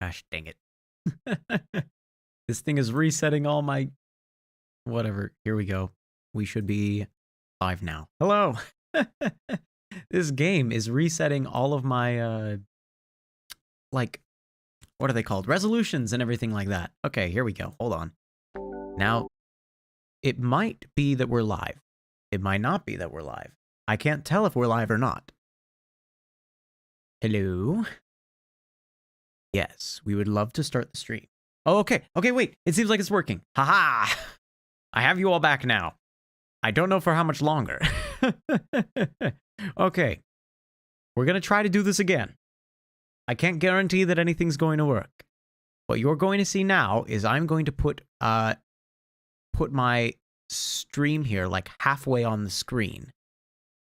Gosh dang it. This thing is resetting all my... Whatever. Here we go. We should be live now. Hello. This game is resetting all of my, like, what are they called? Resolutions and everything like that. Okay, here we go. Hold on. Now, it might be that we're live. It might not be that we're live. I can't tell if we're live or not. Hello? Yes, we would love to start the stream. Oh, okay. Okay, wait. It seems like it's working. Haha! I have you all back now. I don't know for how much longer. Okay. We're going to try to do this again. I can't guarantee that anything's going to work. What you're going to see now is I'm going to put my stream here like halfway on the screen.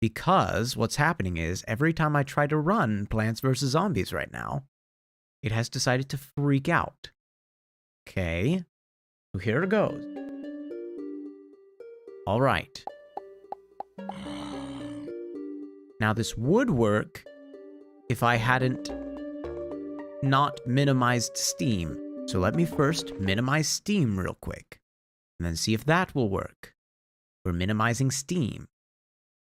Because what's happening is every time I try to run Plants vs. Zombies right now, it has decided to freak out. Okay. So here it goes. All right. Now this would work if I hadn't not minimized Steam. So let me first minimize Steam real quick, and then see if that will work. We're minimizing Steam.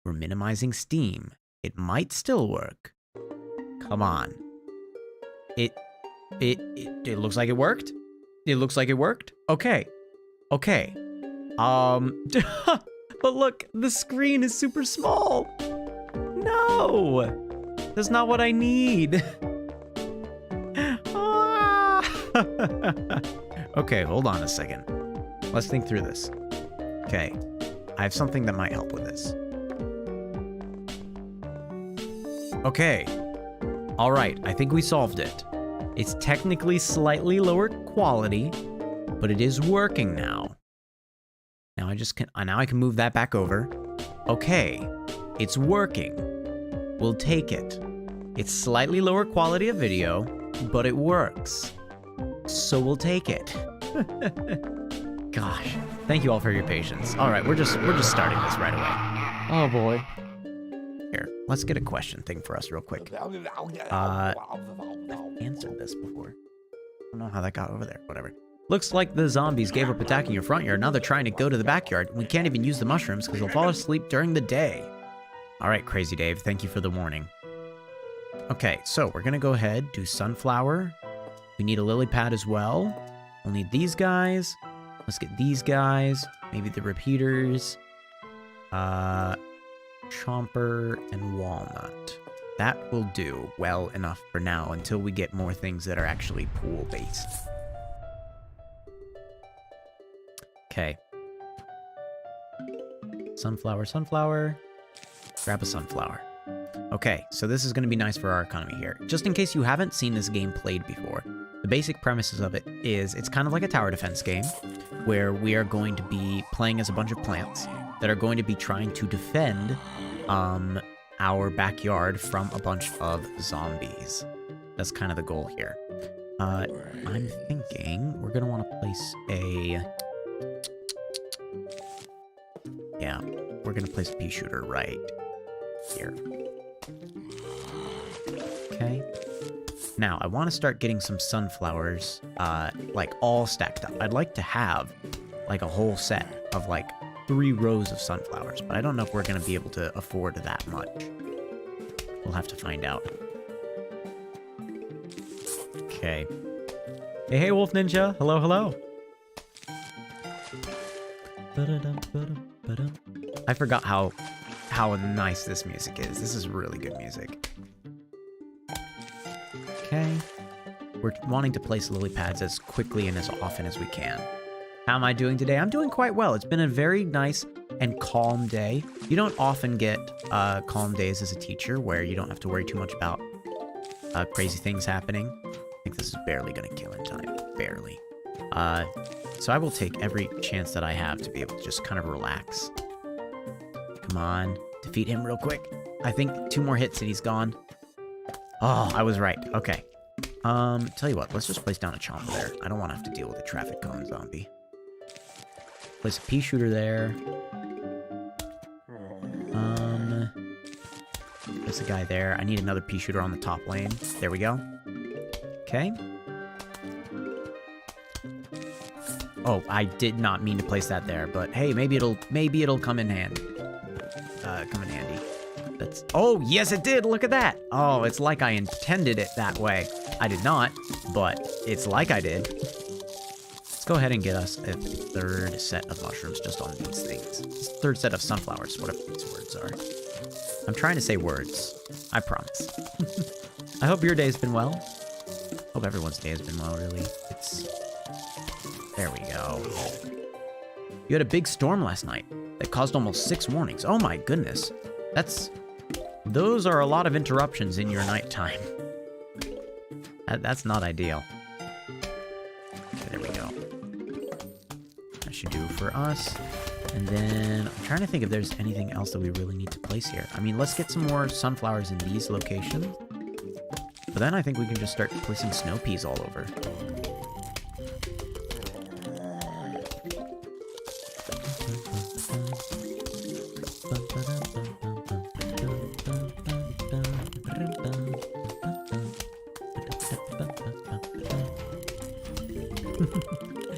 We're minimizing Steam. It might still work. Come on. It looks like it worked. It looks like it worked. Okay. Okay. But look, the screen is super small. No! That's not what I need. Okay, hold on a second. Let's think through this. Okay, I have something that might help with this. Okay. All right, I think we solved it. It's technically slightly lower quality, but it is working now. Now I can move that back over. Okay, it's working. We'll take it. It's slightly lower quality of video, but it works. So we'll take it. Gosh, thank you all for your patience. All right, we're just starting this right away. Oh boy. Here, let's get a question thing for us real quick. I've answered this before. I don't know how that got over there. Whatever. Looks like the zombies gave up attacking your front yard. Now they're trying to go to the backyard. We can't even use the mushrooms because they'll fall asleep during the day. All right, Crazy Dave. Thank you for the warning. Okay, so we're going to go ahead, do sunflower. We need a lily pad as well. We'll need these guys. Let's get these guys. Maybe the repeaters. Chomper and walnut. That will do well enough for now until we get more things that are actually pool-based. Okay. Sunflower, sunflower. Grab a sunflower. Okay, so this is going to be nice for our economy here. Just in case you haven't seen this game played before, the basic premises of it is it's kind of like a tower defense game where we are going to be playing as a bunch of plants that are going to be trying to defend our backyard from a bunch of zombies. That's kind of the goal here. I'm thinking we're going to want to place a... Yeah, we're going to place a pea shooter right here. Okay. Now, I want to start getting some sunflowers, like, all stacked up. I'd like to have, like, a whole set of, like, 3 rows of sunflowers, but I don't know if we're going to be able to afford that much. We'll have to find out. Okay. Hey, hey, Wolf Ninja. Hello, hello. I forgot how nice this music is. This is really good music. Okay. We're wanting to place lily pads as quickly and as often as we can. How am I doing today? I'm doing quite well. It's been a very nice and calm day. You don't often get calm days as a teacher where you don't have to worry too much about crazy things happening. I think this is barely going to kill in time. Barely. So I will take every chance that I have to be able to just kind of relax. Come on. Defeat him real quick. I think 2 more hits and he's gone. Oh, I was right. Okay. Tell you what. Let's just place down a chomper there. I don't want to have to deal with a traffic cone zombie. Place a pea shooter there. There's a guy there. I need another pea shooter on the top lane. There we go. Okay. Oh, I did not mean to place that there, but hey, maybe it'll come in handy. That's, oh, yes it did, look at that. Oh, it's like I intended it that way. I did not, but it's like I did. Let's go ahead and get us a third set of mushrooms just on these things. Third set of sunflowers, whatever these words are. I'm trying to say words, I promise. I hope your day's been well. Hope everyone's day has been well, really. There we go. You had a big storm last night that caused almost 6 warnings. Oh my goodness. Those are a lot of interruptions in your nighttime. That's not ideal. Okay, there we go. That should do for us. And then I'm trying to think if there's anything else that we really need to place here. I mean, let's get some more sunflowers in these locations. But then I think we can just start placing snow peas all over.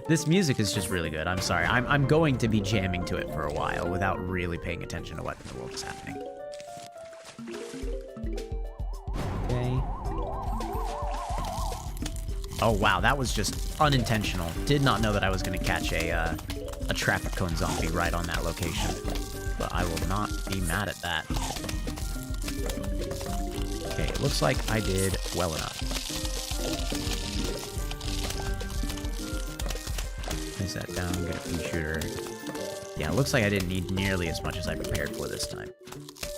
This music is just really good. I'm sorry. I'm going to be jamming to it for a while without really paying attention to what in the world is happening. Okay. Oh wow, that was just unintentional. Did not know that I was going to catch a traffic cone zombie right on that location. But I will not be mad at that. Okay, it looks like I did well enough. Place that down, get a pea shooter. Yeah, it looks like I didn't need nearly as much as I prepared for this time.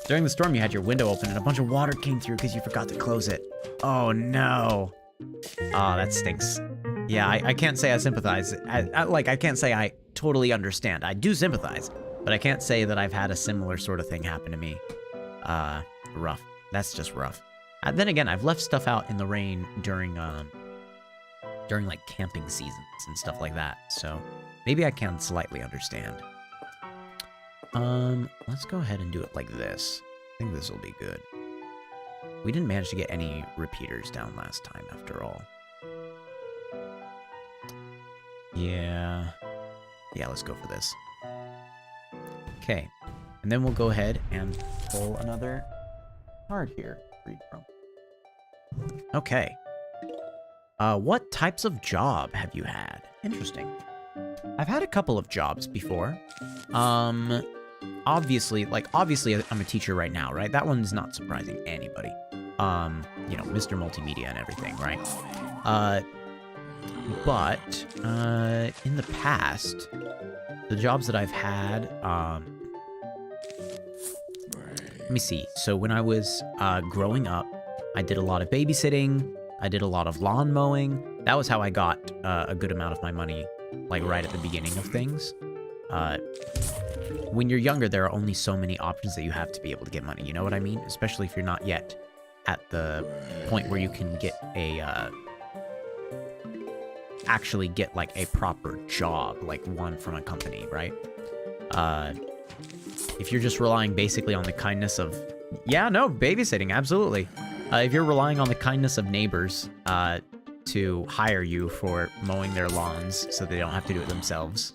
During the storm, you had your window open and a bunch of water came through because you forgot to close it. Oh no. Oh, that stinks. Yeah, I can't say I sympathize. I can't say I totally understand. I do sympathize, but I can't say that I've had a similar sort of thing happen to me. Rough. That's just rough. Then again, I've left stuff out in the rain during like camping seasons and stuff like that, so maybe I can slightly understand. Let's go ahead and do it like this. I think this will be good. We didn't manage to get any repeaters down last time, after all. Yeah, let's go for this. Okay, and then we'll go ahead and pull another card here. Read from. Okay. What types of job have you had? Interesting. I've had a couple of jobs before. Obviously, I'm a teacher right now, right? That one's not surprising to anybody. You know, Mr. Multimedia and everything, right? But in the past, the jobs that I've had, let me see. So when I was growing up, I did a lot of babysitting. I did a lot of lawn mowing. That was how I got a good amount of my money, like right at the beginning of things. When you're younger, there are only so many options that you have to be able to get money. You know what I mean? Especially if you're not yet at the point where you can get a, actually get like a proper job, like one from a company, right? If you're just relying basically on the kindness of, babysitting, absolutely. If you're relying on the kindness of neighbors to hire you for mowing their lawns so they don't have to do it themselves,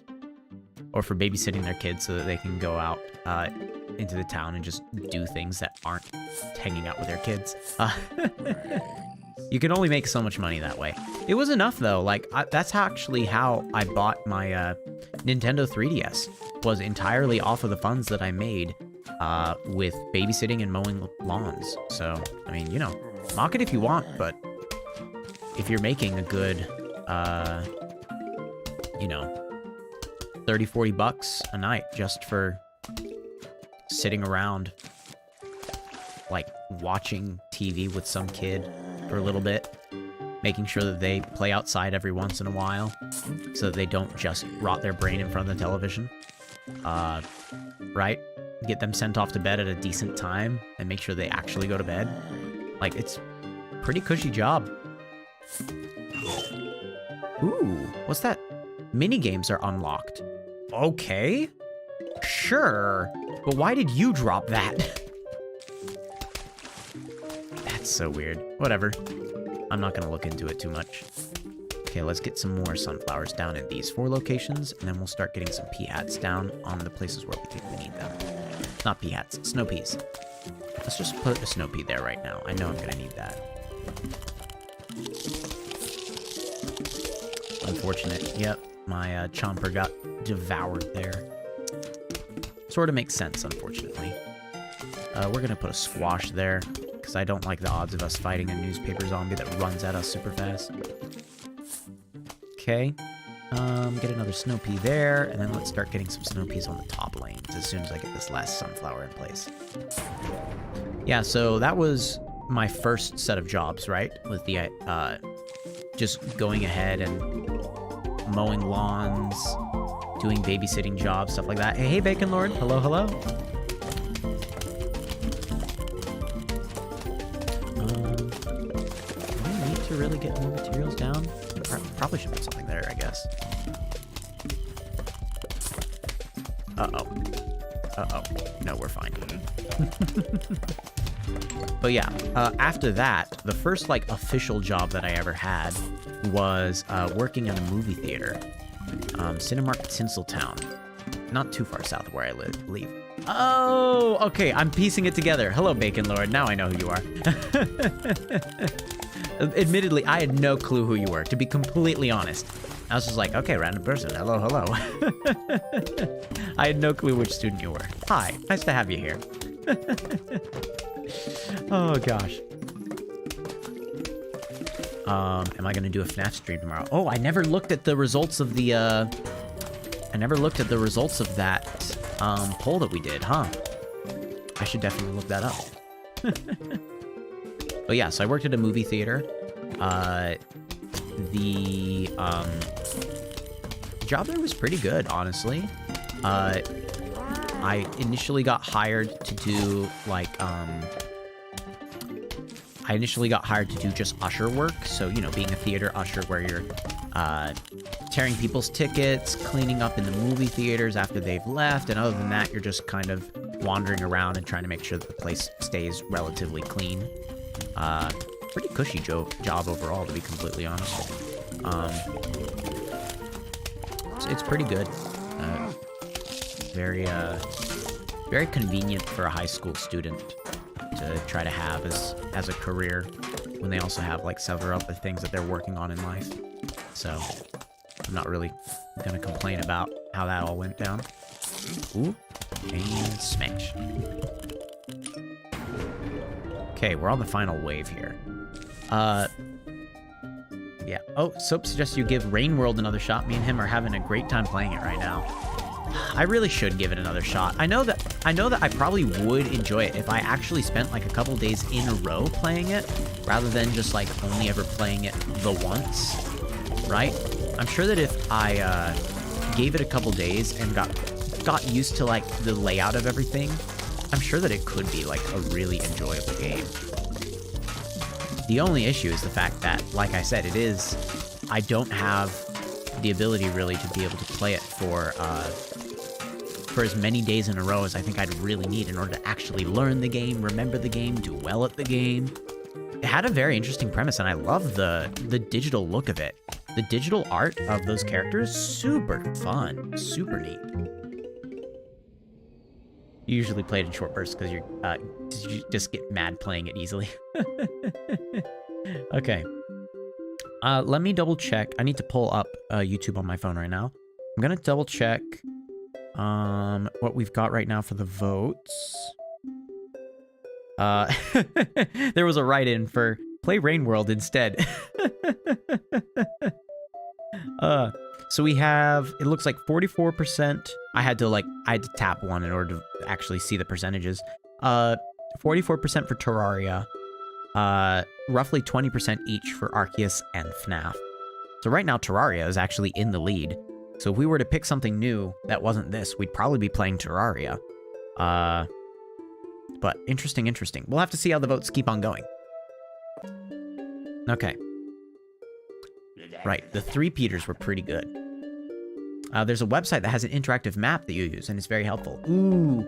or for babysitting their kids so that they can go out into the town and just do things that aren't hanging out with their kids, you can only make so much money that way. It was enough, though. Like, that's actually how I bought my Nintendo 3DS, was entirely off of the funds that I made with babysitting and mowing lawns. So, I mean, you know, mock it if you want, but if you're making a good, you know, 30, 40 bucks a night just for sitting around, like, watching TV with some kid for a little bit, making sure that they play outside every once in a while so that they don't just rot their brain in front of the television, right? Get them sent off to bed at a decent time and make sure they actually go to bed. Like, it's a pretty cushy job. Ooh, what's that? Mini games are unlocked. Okay, sure, but why did you drop that? That's so weird. Whatever. I'm not gonna look into it too much. Okay, let's get some more sunflowers down in these 4 locations, and then we'll start getting some pea hats down on the places where we think we need them. Not pea hats, snow peas. Let's just put a snow pea there right now. I know I'm gonna need that. Unfortunate. Yep, my chomper got devoured there. Sort of makes sense, unfortunately. We're gonna put a squash there, because I don't like the odds of us fighting a newspaper zombie that runs at us super fast. Okay. Get another snow pea there, and then let's start getting some snow peas on the top lanes as soon as I get this last sunflower in place. Yeah, so that was my first set of jobs, right? With the, just going ahead and mowing lawns, doing babysitting jobs, stuff like that. Hey, Bacon Lord. Hello, hello. Do we need to really get more materials down? Probably should put something there, I guess. Uh-oh. Uh-oh. No, we're fine. But yeah, after that, the first, like, official job that I ever had was working in a movie theater. Cinemark Tinseltown. Not too far south of where I live. Oh, okay, I'm piecing it together. Hello, Bacon Lord. Now I know who you are. Admittedly, I had no clue who you were, to be completely honest. I was just like, okay, random person. Hello, hello. I had no clue which student you were. Hi, nice to have you here. Oh, gosh. Am I gonna do a FNAF stream tomorrow? Oh, I never looked at the results of the, I never looked at the results of that, poll that we did, huh? I should definitely look that up. But yeah, so I worked at a movie theater. The job there was pretty good, honestly. I initially got hired to do, like, just usher work. So, you know, being a theater usher where you're tearing people's tickets, cleaning up in the movie theaters after they've left, and other than that, you're just kind of wandering around and trying to make sure that the place stays relatively clean. Pretty cushy job overall, to be completely honest. It's pretty good. Very convenient for a high school student to try to have as a career when they also have, like, several other things that they're working on in life. So I'm not really gonna complain about how that all went down. Ooh, and smash. Okay, we're on the final wave here. Yeah. Oh, Soap suggests you give Rain World another shot. Me and him are having a great time playing it right now. I really should give it another shot. I know that I probably would enjoy it if I actually spent, like, a couple days in a row playing it, rather than just, like, only ever playing it the once, right? I'm sure that if I gave it a couple days and got used to, like, the layout of everything, I'm sure that it could be, like, a really enjoyable game. The only issue is the fact that, like I said, I don't have the ability really to be able to play it for as many days in a row as I think I'd really need in order to actually learn the game, remember the game, do well at the game. It had a very interesting premise, and I love the digital look of it. The digital art of those characters, super fun, super neat. You usually play it in short bursts because you just get mad playing it easily. Okay. Let me double check. I need to pull up YouTube on my phone right now. I'm gonna double check what we've got right now for the votes. There was a write-in for play Rain World instead. So we have, it looks like 44%. I had to tap one in order to actually see the percentages. 44% for Terraria. Roughly 20% each for Arceus and FNAF. So right now Terraria is actually in the lead. So if we were to pick something new that wasn't this, we'd probably be playing Terraria. But interesting. We'll have to see how the votes keep on going. Okay. Right, the 3-peaters were pretty good. There's a website that has an interactive map that you use, and it's very helpful. Ooh,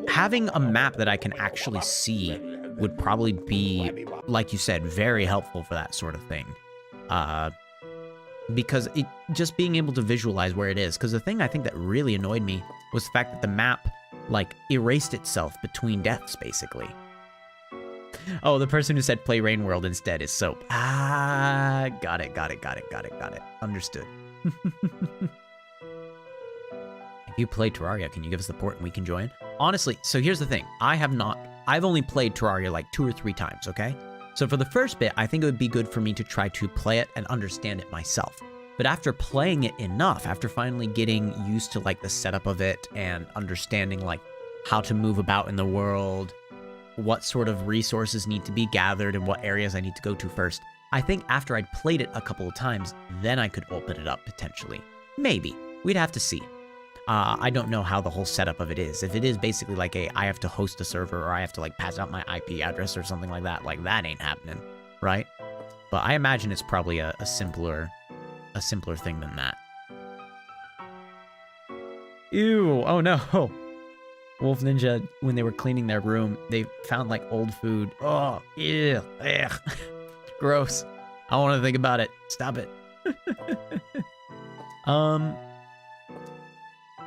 having a map that I can actually see would probably be, like you said, very helpful for that sort of thing. because it just being able to visualize where it is. Because the thing I think that really annoyed me was the fact that the map, like, erased itself between deaths, basically. Oh, the person who said play Rain World instead is Soap. Ah, got it. Understood. If you play Terraria, can you give us the port and we can join? Honestly, so here's the thing. I've only played Terraria like 2 or 3 times, okay? So for the first bit, I think it would be good for me to try to play it and understand it myself. But after playing it enough, after finally getting used to like the setup of it and understanding like how to move about in the world, what sort of resources need to be gathered and what areas I need to go to first, I think after I'd played it a couple of times, then I could open it up potentially. Maybe. We'd have to see. I don't know how the whole setup of it is. If it is basically like I have to host a server or I have to like pass out my IP address or something like that ain't happening, right? But I imagine it's probably a simpler thing than that. Ew, oh no. Wolf Ninja, when they were cleaning their room, they found like old food. Oh, ew, ugh. Gross. I don't want to think about it. Stop it.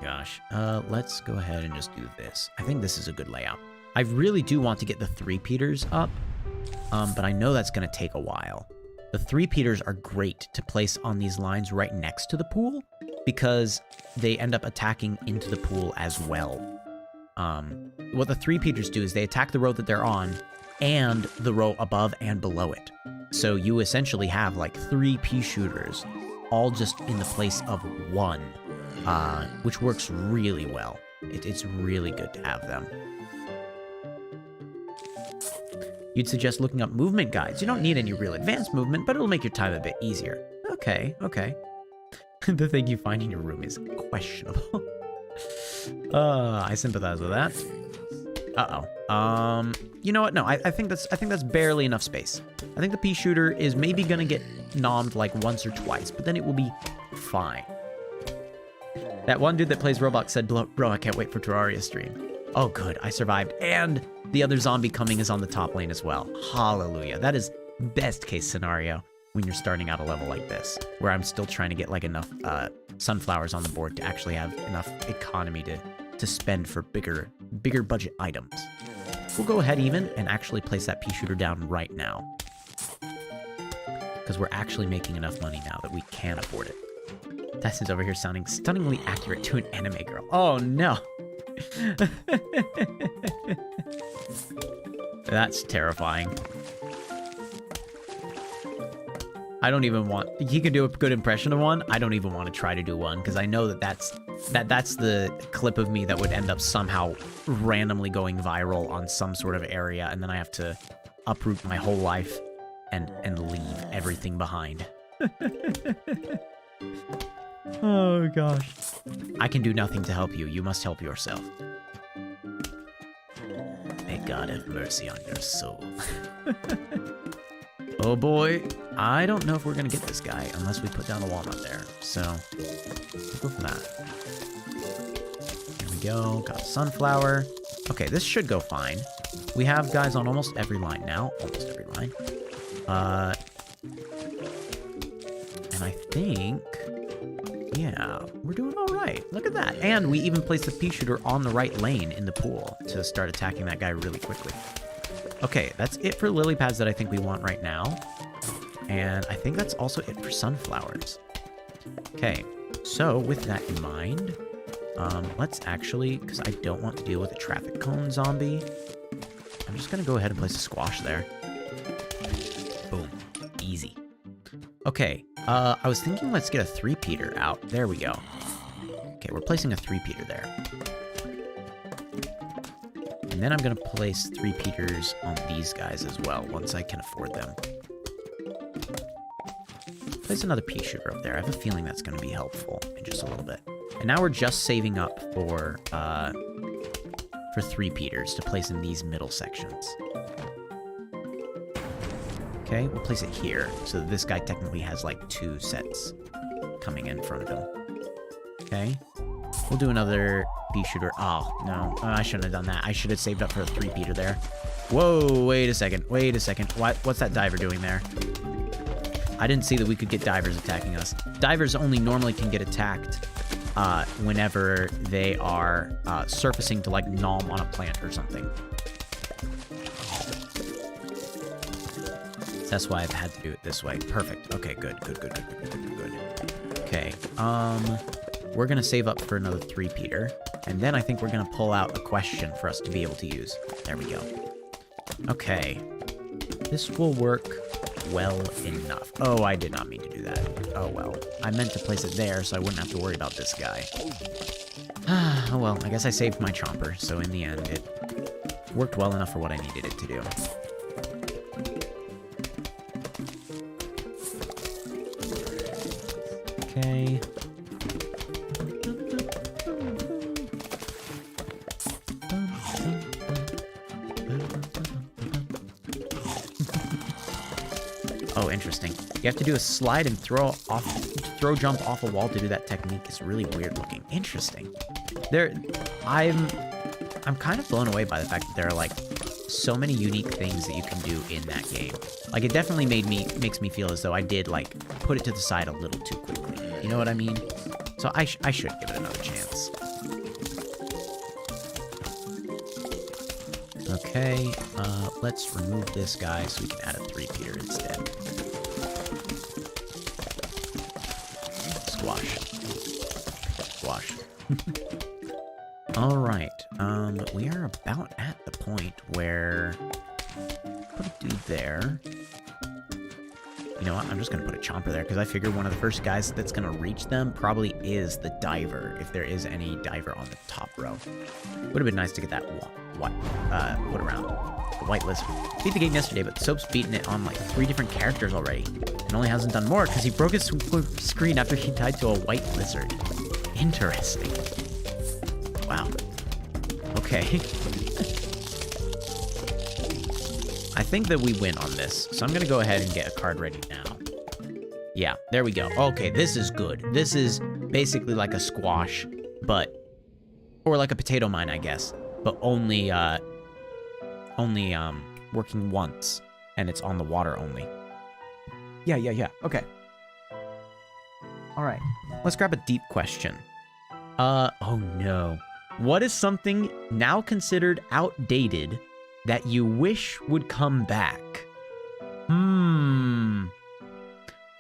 Gosh, let's go ahead and just do this. I think this is a good layout. I really do want to get the 3-peaters up, but I know that's going to take a while. The 3-peaters are great to place on these lines right next to the pool because they end up attacking into the pool as well. What the 3-peaters do is they attack the row that they're on and the row above and below it. So you essentially have like 3 pea shooters all just in the place of 1. Which works really well. It's really good to have them. You'd suggest looking up movement guides. You don't need any real advanced movement, but it'll make your time a bit easier. Okay. The thing you find in your room is questionable. I sympathize with that. Uh-oh. You know what? No, I think that's barely enough space. I think the pea shooter is maybe gonna get nommed like once or twice, but then it will be fine. That one dude that plays Roblox said, bro, I can't wait for Terraria stream. Oh, good. I survived. And the other zombie coming is on the top lane as well. Hallelujah. That is best case scenario when you're starting out a level like this, where I'm still trying to get like enough sunflowers on the board to actually have enough economy to spend for bigger budget items. We'll go ahead even and actually place that pea shooter down right now, because we're actually making enough money now that we can afford it. Tesson's over here sounding stunningly accurate to an anime girl. Oh, no. That's terrifying. I don't even want... He could do a good impression of one. I don't even want to try to do one, because I know that's the clip of me that would end up somehow randomly going viral on some sort of area, and then I have to uproot my whole life and leave everything behind. Oh, gosh. I can do nothing to help you. You must help yourself. May God have mercy on your soul. Oh, boy. I don't know if we're going to get this guy unless we put down a walnut there. So, we'll go for that. Here we go. Got a sunflower. Okay, this should go fine. We have guys on almost every line now. Almost every line. And I think... yeah, we're doing all right. Look at that. And we even placed the pea shooter on the right lane in the pool to start attacking that guy really quickly. Okay, that's it for lily pads that I think we want right now. And I think that's also it for sunflowers. Okay, so with that in mind, let's actually, because I don't want to deal with a traffic cone zombie, I'm just going to go ahead and place a squash there. Boom. Easy. Okay, I was thinking let's get a 3-peater out. There we go. Okay, we're placing a 3-peater there. And then I'm going to place 3-peaters on these guys as well, once I can afford them. Place another pea shooter up there. I have a feeling that's going to be helpful in just a little bit. And now we're just saving up for 3-peaters to place in these middle sections. Okay, we'll place it here, so that this guy technically has like 2 sets coming in front of him. Okay, we'll do another pea shooter. Oh, no, I shouldn't have done that. I should have saved up for a 3-peater there. Whoa, wait a second. What's that diver doing there? I didn't see that we could get divers attacking us. Divers only normally can get attacked whenever they are surfacing to like nom on a plant or something. That's why I've had to do it this way. Perfect. Okay, good. Okay, we're gonna save up for another 3-peater, and then I think we're gonna pull out a question for us to be able to use. There we go. Okay, this will work well enough. Oh, I did not mean to do that. Oh well. I meant to place it there so I wouldn't have to worry about this guy. Oh well, I guess I saved my chomper, so in the end it worked well enough for what I needed it to do. Okay. Oh, interesting. You have to do a slide and throw jump off a wall to do that technique. It's really weird looking. Interesting. I'm kind of blown away by the fact that there are like so many unique things that you can do in that game. Like it definitely makes me feel as though I did like put it to the side a little too quickly. You know what I mean? So I should give it another chance. Okay, let's remove this guy so we can add a 3-peater instead. Squash. Alright, we are about at the point where... Put a dude there. You know what, I'm just gonna put a chomper there, because I figure one of the first guys that's gonna reach them probably is the diver, if there is any diver on the top row. Would have been nice to get that put around. The white lizard. Beat the game yesterday, but Soap's beaten it on like 3 different characters already, and only hasn't done more because he broke his screen after he died to a white lizard. Interesting. Wow. Okay. I think that we win on this, so I'm gonna go ahead and get a card ready now. Yeah, there we go. Okay, this is good. This is basically like a squash, but... Or like a potato mine, I guess. But only working once, and it's on the water only. Yeah. Okay. All right. Let's grab a deep question. Oh no. What is something now considered outdated that you wish would come back?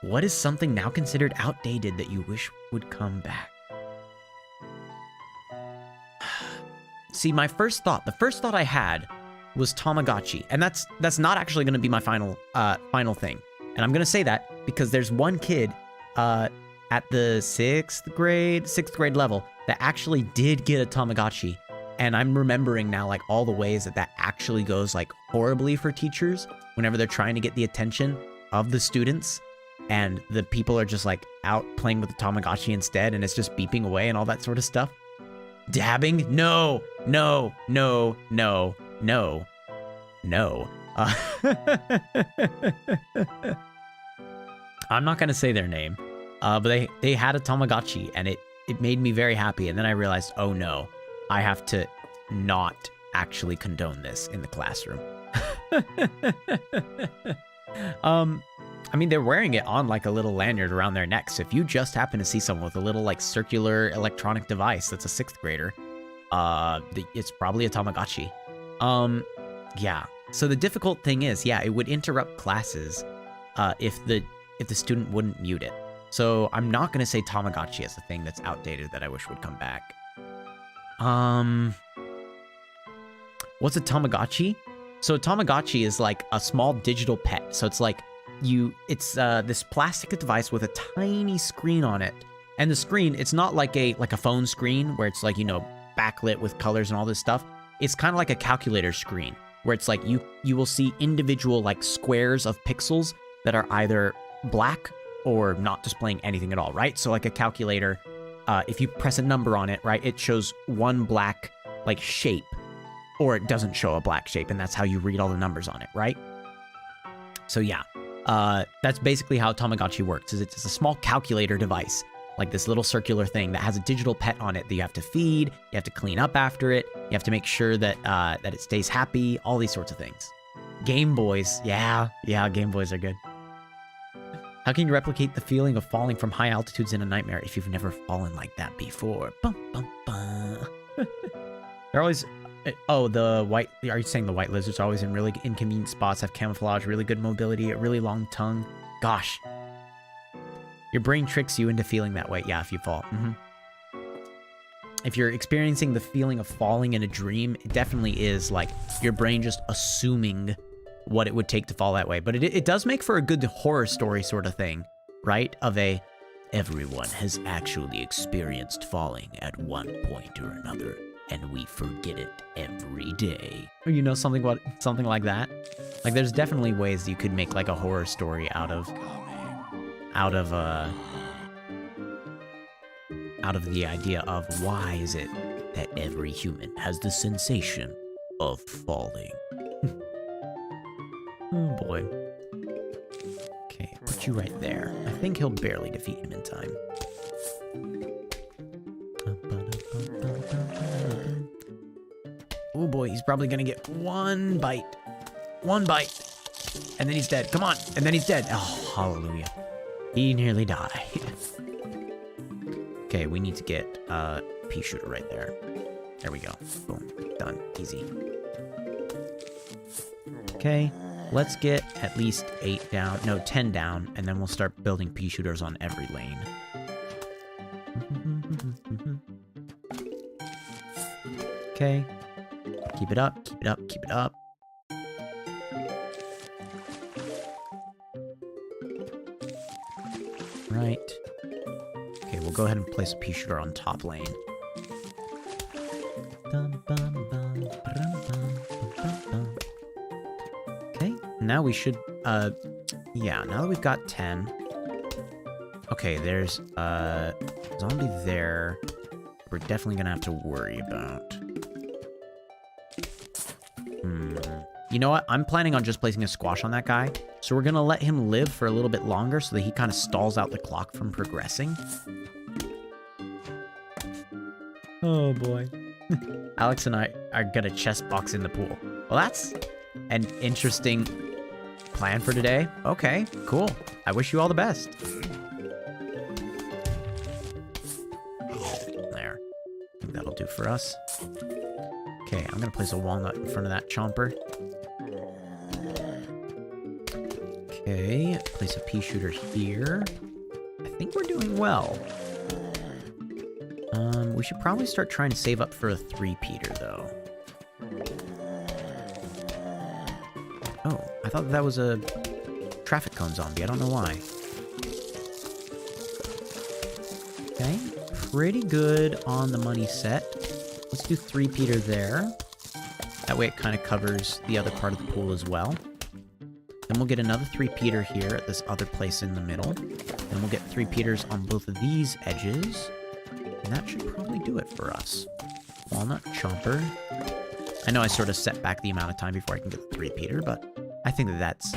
What is something now considered outdated that you wish would come back? See, the first thought I had was Tamagotchi, and that's not actually going to be my final thing. And I'm going to say that because there's one kid at the 6th grade level that actually did get a Tamagotchi, and I'm remembering now like all the ways that actually goes like horribly for teachers whenever they're trying to get the attention of the students, and the people are just like out playing with the Tamagotchi instead, and it's just beeping away and all that sort of stuff. Dabbing? No. I'm not gonna say their name, but they had a Tamagotchi, and it made me very happy. And then I realized, oh no, I have to not actually condone this in the classroom. I mean, they're wearing it on like a little lanyard around their necks. So if you just happen to see someone with a little like circular electronic device that's a 6th grader, it's probably a Tamagotchi. Yeah. So the difficult thing is, yeah, it would interrupt classes if the student wouldn't mute it. So I'm not gonna say Tamagotchi as a thing that's outdated that I wish would come back. What's a Tamagotchi? So a Tamagotchi is like a small digital pet. So it's like it's this plastic device with a tiny screen on it. And the screen, it's not like a phone screen where it's like, you know, backlit with colors and all this stuff. It's kind of like a calculator screen where it's like you will see individual like squares of pixels that are either black or not displaying anything at all, right? So like a calculator, if you press a number on it, right, it shows one black like shape, or it doesn't show a black shape, and that's how you read all the numbers on it, right? So yeah, that's basically how Tamagotchi works. Is it's a small calculator device, like this little circular thing that has a digital pet on it that you have to feed, you have to clean up after it, you have to make sure that that it stays happy, all these sorts of things. Game Boys, yeah, Game Boys are good. How can you replicate the feeling of falling from high altitudes in a nightmare if you've never fallen like that before? Bum, bum, bum. They're always... Oh, the white... Are you saying the white lizards are always in really inconvenient spots, have camouflage, really good mobility, a really long tongue? Gosh. Your brain tricks you into feeling that way. Yeah, if you fall. If you're experiencing the feeling of falling in a dream, it definitely is like your brain just assuming what it would take to fall that way. But it does make for a good horror story sort of thing, right? Of a, everyone has actually experienced falling at one point or another, and we forget it every day. Or, you know, something like that. Like, there's definitely ways you could make like a horror story out of the idea of why is it that every human has the sensation of falling. Oh boy. Okay, put you right there. I think he'll barely defeat him in time. Oh boy, he's probably gonna get one bite. One bite. And then he's dead. Come on. And then he's dead. Oh, hallelujah. He nearly died. Okay, we need to get pea shooter right there. There we go. Boom. Done. Easy. Okay, let's get at least 8 down. No, 10 down, and then we'll start building pea shooters on every lane. Okay. Keep it up, keep it up, keep it up. Right. Okay, we'll go ahead and place a pea shooter on top lane. Okay, now we should, yeah, now that we've got 10. Okay, there's, zombie there. We're definitely gonna have to worry about. You know what? I'm planning on just placing a squash on that guy. So we're gonna let him live for a little bit longer so that he kind of stalls out the clock from progressing. Oh boy. Alex and I are gonna chest box in the pool. Well, that's an interesting plan for today. Okay, cool. I wish you all the best. There. I think that'll do for us. Okay, I'm gonna place a walnut in front of that chomper. Okay, place a pea shooter here. I think we're doing well. We should probably start trying to save up for a 3-peater, though. Oh, I thought that was a traffic cone zombie. I don't know why. Okay, pretty good on the money set. Let's do 3-peater there. That way it kind of covers the other part of the pool as well. Then we'll get another 3-peater here at this other place in the middle. Then we'll get 3-peters on both of these edges. And that should probably do it for us. Walnut, chomper. I know I sort of set back the amount of time before I can get the 3-peater, but I think that that's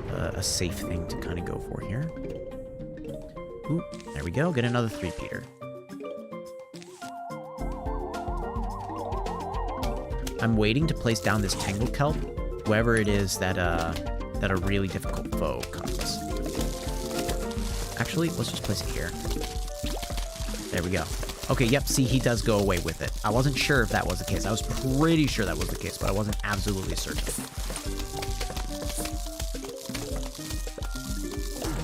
a safe thing to kind of go for here. Ooh, there we go. Get another 3-peater. I'm waiting to place down this tangled kelp, wherever it is that that a really difficult foe comes. Actually, let's just place it here. There we go. Okay, yep, see, he does go away with it. I wasn't sure if that was the case. I was pretty sure that was the case, but I wasn't absolutely certain.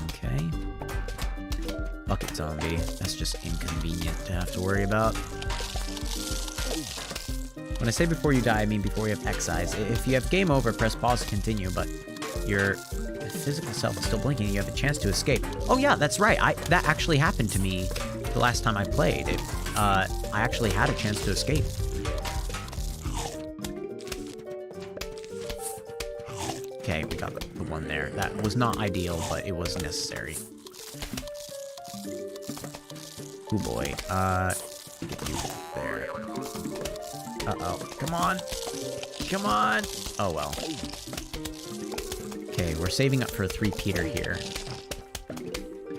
Okay. Bucket zombie. That's just inconvenient to have to worry about. When I say before you die, I mean before you have X-eyes. If you have game over, press pause to continue, but your physical self is still blinking and you have a chance to escape. Oh yeah, that's right. That actually happened to me the last time I played. I actually had a chance to escape. Okay, we got the one there. That was not ideal, but it was necessary. Oh boy. Get you there. Uh-oh. Come on. Come on. Oh, well. Okay, we're saving up for a 3-peater here.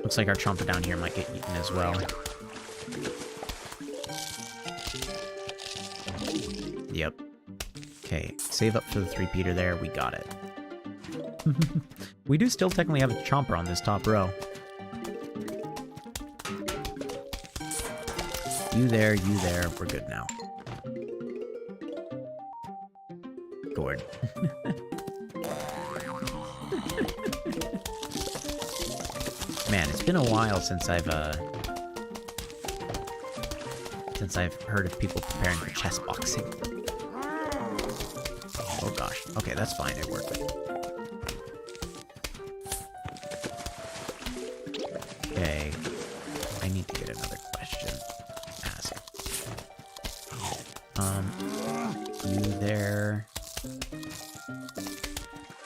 Looks like our chomper down here might get eaten as well. Yep. Okay, save up for the 3-peater there. We got it. We do still technically have a chomper on this top row. You there, we're good now. Gord. Man, it's been a while since I've heard of people preparing for chess boxing. Oh gosh. Okay, that's fine, it worked. Okay. I need to get another question asked. You there.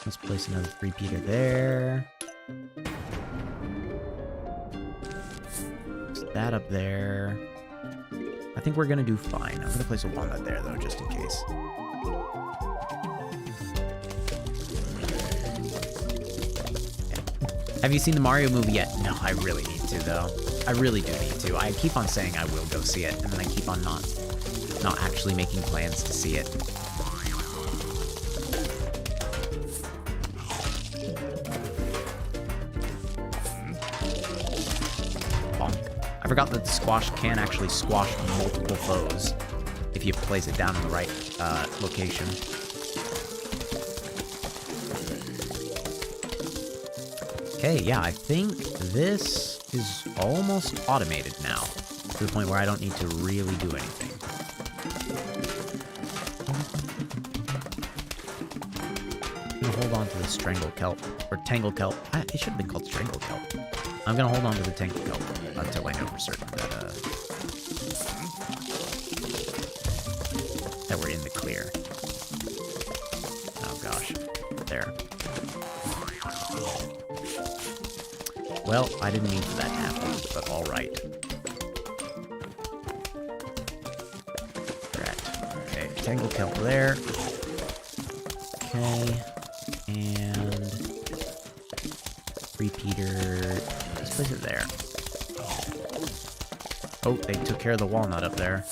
Let's place another repeater there. Place that up there. I think we're gonna do fine. I'm gonna place a walnut there though, just in case. Have you seen the Mario movie yet? No, I really need to though. I really do need to. I keep on saying I will go see it, and then I keep on not actually making plans to see it. I forgot that the squash can actually squash multiple foes if you place it down in the right location. Okay, yeah, I think this is almost automated now, to the point where I don't need to really do anything. I'm gonna hold on to the strangle kelp, or tangle kelp. It should have been called strangle kelp. I'm gonna hold on to the tangle kelp until I know for certain that we're in the clear. Oh gosh, there. Well, I didn't mean for that to happen, but all right. Correct. Okay, tangle kelp there. Okay, and repeater. Let's place it there. Oh, they took care of the walnut up there.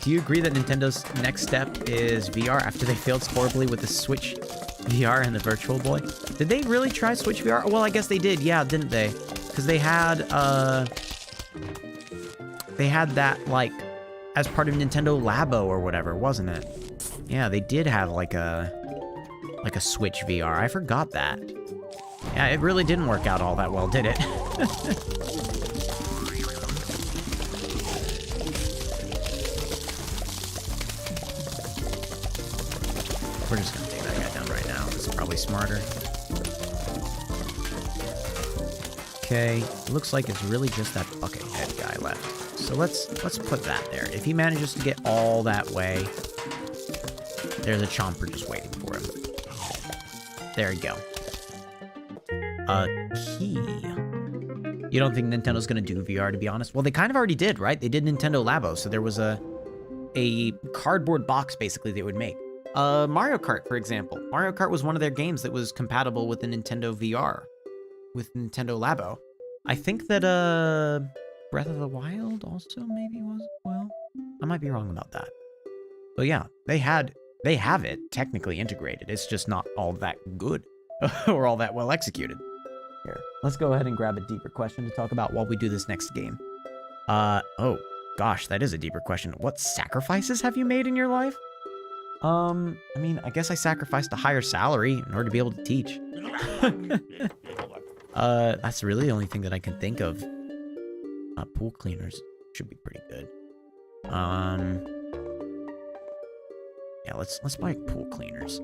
Do you agree that Nintendo's next step is VR after they failed horribly with the Switch VR and the Virtual Boy? Did they really try Switch VR? Well, I guess they did, yeah, didn't they? Because they had that, like, as part of Nintendo Labo or whatever, wasn't it? Yeah, they did have, like a Switch VR. I forgot that. Yeah, it really didn't work out all that well, did it? We're just gonna take that guy down right now. It's probably smarter. Okay, looks like it's really just that buckethead guy left. So let's put that there. If he manages to get all that way, there's a chomper just waiting for him. There you go. A key. You don't think Nintendo's gonna do VR, to be honest? Well, they kind of already did, right? They did Nintendo Labo, so there was a cardboard box, basically, they would make. Mario Kart, for example. Mario Kart was one of their games that was compatible with the Nintendo VR, with Nintendo Labo. I think that, Breath of the Wild also maybe was, well, I might be wrong about that. But yeah, they have it technically integrated. It's just not all that good or all that well executed. Here, let's go ahead and grab a deeper question to talk about while we do this next game. Oh, gosh, that is a deeper question. What sacrifices have you made in your life? I mean, I guess I sacrificed a higher salary in order to be able to teach. That's really the only thing that I can think of. Pool cleaners should be pretty good. Yeah, let's buy pool cleaners.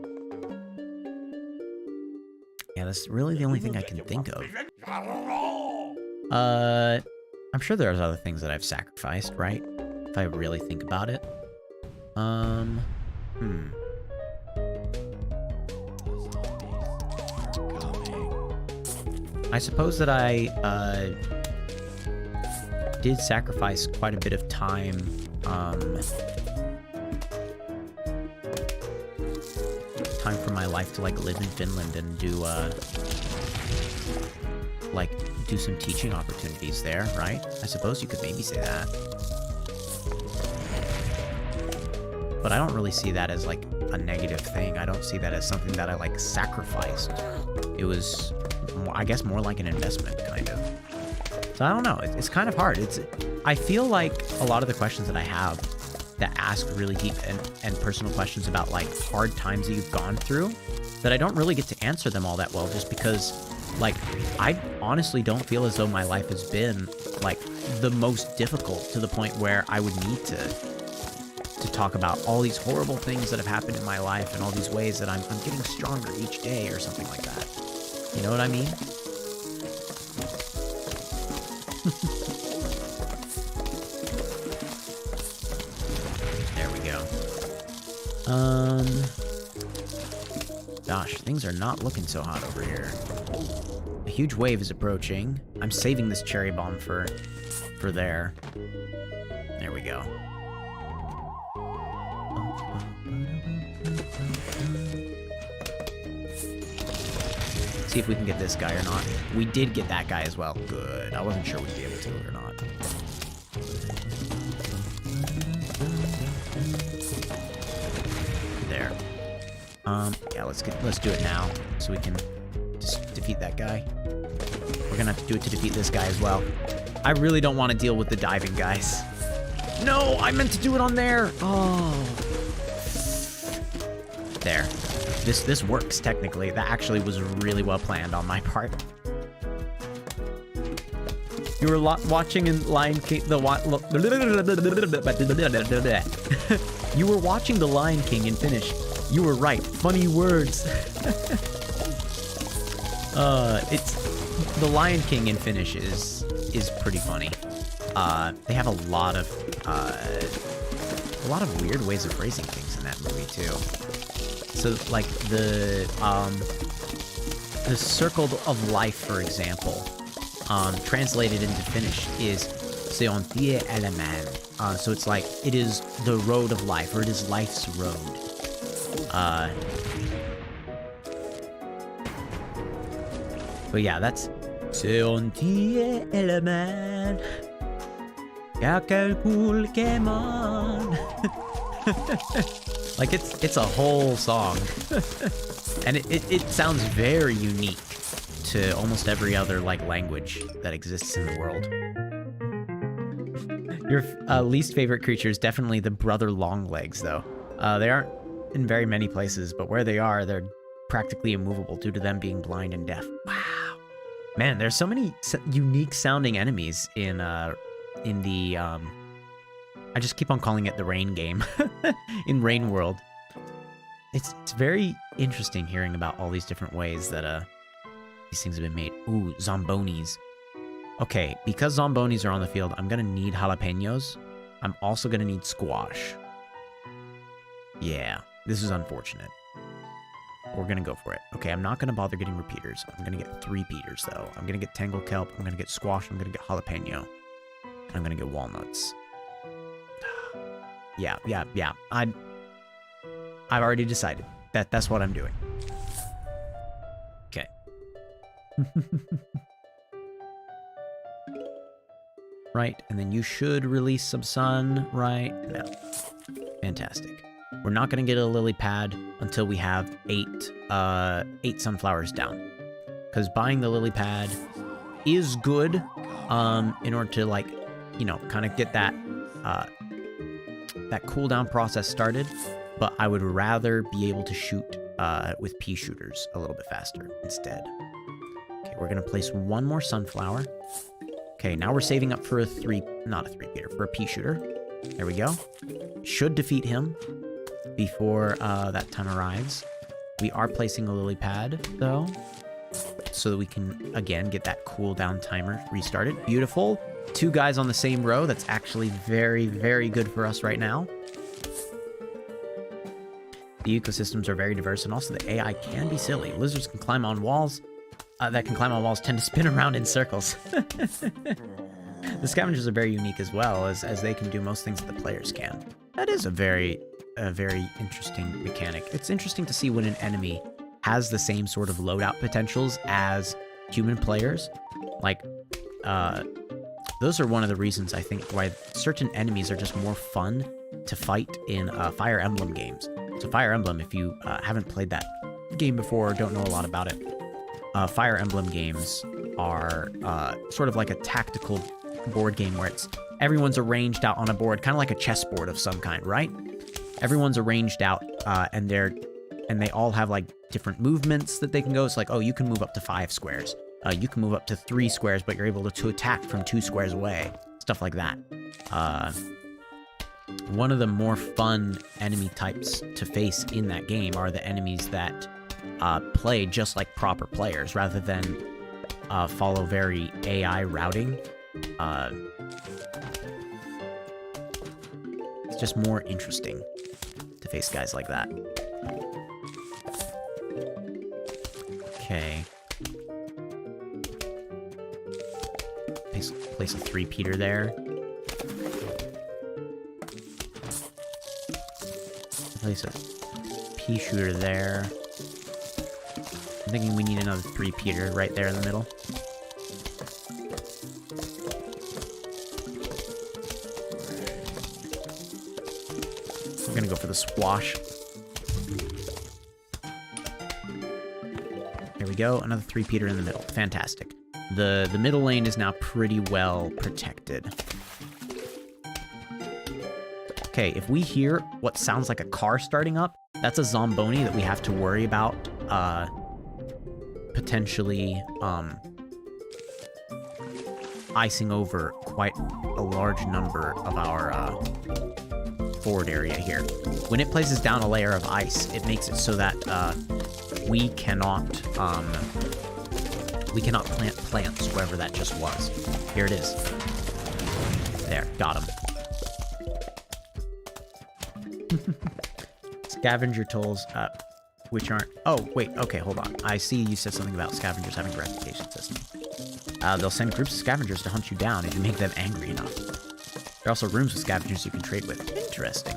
Yeah, that's really the only thing I can think of. I'm sure there's other things that I've sacrificed, right? If I really think about it. I suppose that I did sacrifice quite a bit of time for my life to like live in Finland and do some teaching opportunities there, right? I suppose you could maybe say that. But I don't really see that as like a negative thing. I don't see that as something that I like sacrificed. It was, I guess, more like an investment, kind of. So I don't know. It's kind of hard. I feel like a lot of the questions that I have that ask really deep and personal questions about like hard times that you've gone through, that I don't really get to answer them all that well, just because like I honestly don't feel as though my life has been like the most difficult to the point where I would need to talk about all these horrible things that have happened in my life and all these ways that I'm getting stronger each day or something like that. You know what I mean? There we go. Gosh, things are not looking so hot over here. A huge wave is approaching. I'm saving this cherry bomb for there. There we go. See if we can get this guy or not. We did get that guy as well. Good. I wasn't sure we'd be able to or not. There. Yeah, let's do it now so we can just defeat that guy. We're gonna have to do it to defeat this guy as well. I really don't want to deal with the diving guys. No, I meant to do it on there. Oh. There. This works technically. That actually was really well planned on my part. You were watching in Lion King You were watching the Lion King in Finnish. You were right. Funny words. It's the Lion King in Finnish is pretty funny. They have a lot of weird ways of phrasing things in that movie too. So like the circle of life, for example, translated into Finnish is se on tie elämän. So it's like it is the road of life, or it is life's road. But yeah, that's se on tie elämän. Ja käy kulkemaan. Like it's a whole song. And it sounds very unique to almost every other like language that exists in the world. Your least favorite creature is definitely the brother longlegs, though. They aren't in very many places, but where they are, they're practically immovable due to them being blind and deaf. Wow, man, there's so many unique sounding enemies in the I just keep on calling it the rain game in Rain World. It's very interesting hearing about all these different ways that these things have been made. Ooh, zombonis. Okay, because zombonis are on the field, I'm gonna need jalapenos. I'm also gonna need squash. Yeah, this is unfortunate. We're gonna go for it. Okay, I'm not gonna bother getting repeaters. I'm gonna get 3 repeaters though. I'm gonna get tangle kelp, I'm gonna get squash, I'm gonna get jalapeno. And I'm gonna get walnuts. Yeah. I've already decided. That's what I'm doing. Okay. Right, and then you should release some sun, right? No. Fantastic. We're not gonna get a lily pad until we have 8 sunflowers down. Because buying the lily pad is good, in order to, like, you know, kind of get that that cooldown process started, but I would rather be able to shoot with pea shooters a little bit faster instead. Okay, we're gonna place 1 more sunflower. Okay, now we're saving up for a for a pea shooter. There we go. Should defeat him before that time arrives. We are placing a lily pad though, so that we can again get that cooldown timer restarted. Beautiful. 2 guys on the same row. That's actually very, very good for us right now. The ecosystems are very diverse, and also the AI can be silly. Lizards can climb on walls. That can climb on walls tend to spin around in circles. The scavengers are very unique as well, as they can do most things that the players can. That is a very interesting mechanic. It's interesting to see when an enemy has the same sort of loadout potentials as human players. Like, those are one of the reasons I think why certain enemies are just more fun to fight in Fire Emblem games. So Fire Emblem, if you haven't played that game before or don't know a lot about it, Fire Emblem games are sort of like a tactical board game where everyone's arranged out on a board, kind of like a chessboard of some kind, right? Everyone's arranged out, and they all have like different movements that they can go. It's like, oh, you can move up to 5 squares. You can move up to 3 squares, but you're able to attack from 2 squares away. Stuff like that. One of the more fun enemy types to face in that game are the enemies that play just like proper players, rather than follow very AI routing. It's just more interesting to face guys like that. Okay. Place a 3-peater there. Place a pea shooter there. I'm thinking we need another 3-peater right there in the middle. We're gonna go for the squash. Here we go, another 3-peater in the middle. Fantastic. The middle lane is now pretty well protected. Okay, if we hear what sounds like a car starting up, that's a Zomboni that we have to worry about, potentially, icing over quite a large number of our, forward area here. When it places down a layer of ice, it makes it so that, we cannot plant plants wherever that just was. Here it is. There, got him. Scavenger tools, which aren't... Oh, wait, okay, hold on. I see you said something about scavengers having a reputation system. They'll send groups of scavengers to hunt you down if you make them angry enough. There are also rooms with scavengers you can trade with. Interesting.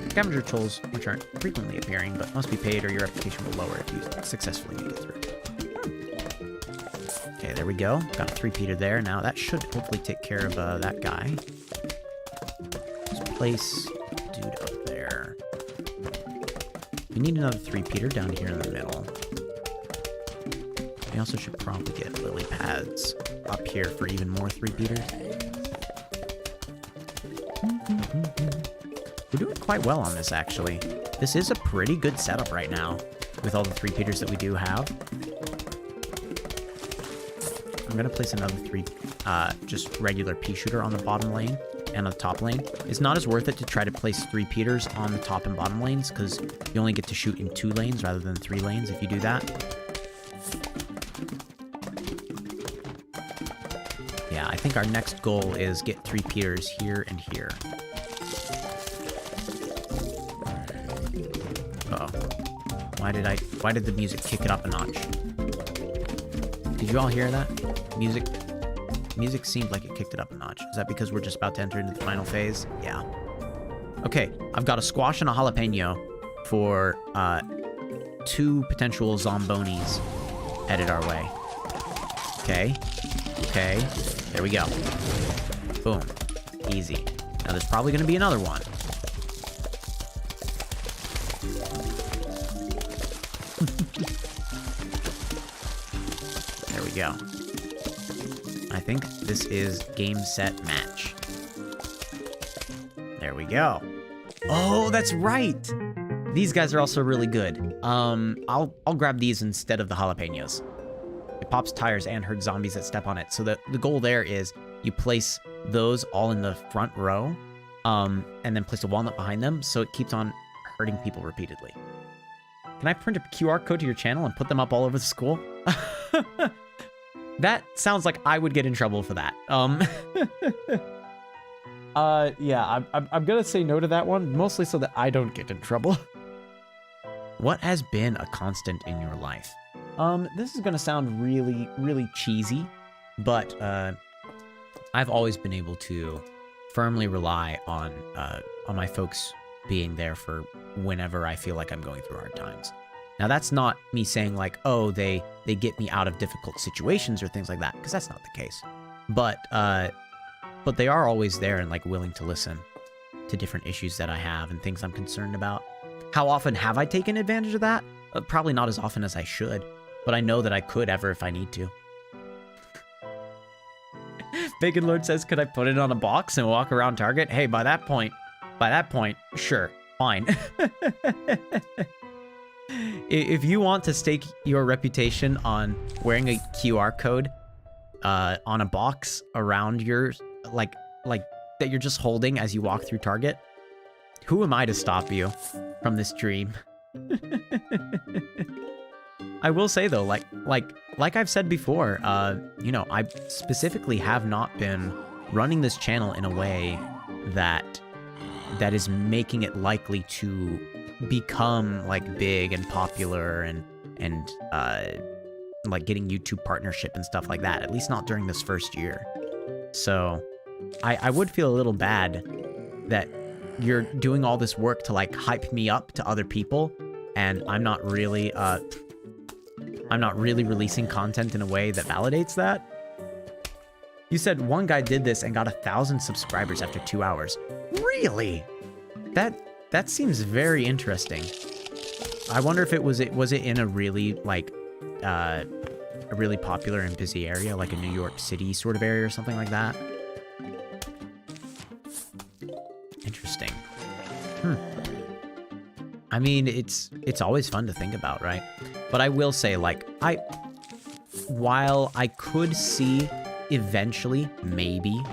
Scavenger tools, which aren't frequently appearing, but must be paid or your reputation will lower if you successfully make it through. Okay, there we go. Got a 3-peater there. Now, that should hopefully take care of that guy. Let's place dude up there. We need another 3-peater down here in the middle. We also should probably get lily pads up here for even more 3-peaters. We're doing quite well on this, actually. This is a pretty good setup right now, with all the 3-peaters that we do have. I'm gonna place another 3, just regular pea shooter on the bottom lane and on the top lane. It's not as worth it to try to place 3-peaters on the top and bottom lanes, because you only get to shoot in 2 lanes rather than 3 lanes if you do that. Yeah, I think our next goal is get 3-peaters here and here. Uh-oh. Why did the music kick it up a notch? Did you all hear that? Music seemed like it kicked it up a notch. Is that because we're just about to enter into the final phase? Yeah. Okay, I've got a squash and a jalapeno for 2 potential Zombonis headed our way. Okay. Okay. There we go. Boom. Easy. Now there's probably going to be another one. There we go. I think this is game, set, match. There we go. Oh, that's right! These guys are also really good. I'll grab these instead of the jalapenos. It pops tires and hurts zombies that step on it. So the goal there is you place those all in the front row, and then place a walnut behind them, so it keeps on hurting people repeatedly. Can I print a QR code to your channel and put them up all over the school? That sounds like I would get in trouble for that. Yeah, I'm gonna say no to that one, mostly so that I don't get in trouble. What has been a constant in your life? This is gonna sound really, really cheesy, but I've always been able to firmly rely on my folks being there for whenever I feel like I'm going through hard times. Now, that's not me saying like, oh, they get me out of difficult situations or things like that, because that's not the case. But they are always there and like willing to listen to different issues that I have and things I'm concerned about. How often have I taken advantage of that? Probably not as often as I should, but I know that I could ever if I need to. Bacon Lord says, could I put it on a box and walk around Target? Hey, by that point, sure, fine. If you want to stake your reputation on wearing a QR code on a box around your, like that you're just holding as you walk through Target, who am I to stop you from this dream? I will say though, like I've said before, you know, I specifically have not been running this channel in a way that is making it likely to become like big and popular and like getting YouTube partnership and stuff like that, at least not during this first year. So I would feel a little bad that you're doing all this work to like hype me up to other people, and I'm not really releasing content in a way that validates that. You said one guy did this and got 1,000 subscribers after 2 hours. Really? That seems very interesting. I wonder if it was in a really like a really popular and busy area, like a New York City sort of area or something like that. Interesting. I mean, it's always fun to think about, right? But I will say, like, while I could see eventually, maybe,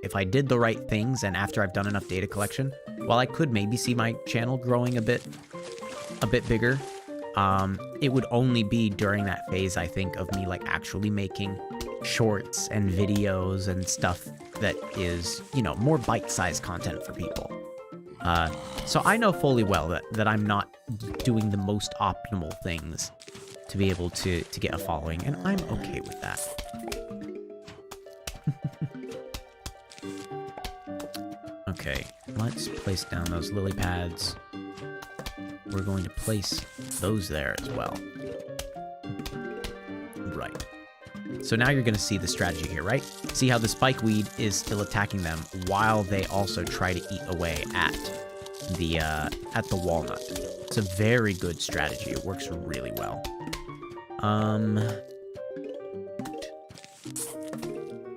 if I did the right things and after I've done enough data collection, while I could maybe see my channel growing a bit bigger, it would only be during that phase, I think, of me, like, actually making shorts and videos and stuff that is, you know, more bite-sized content for people. So I know fully well that I'm not doing the most optimal things to be able to get a following, and I'm okay with that. Okay, let's place down those lily pads. We're going to place those there as well. Right. So now you're going to see the strategy here, right? See how the spikeweed is still attacking them while they also try to eat away at the walnut. It's a very good strategy. It works really well.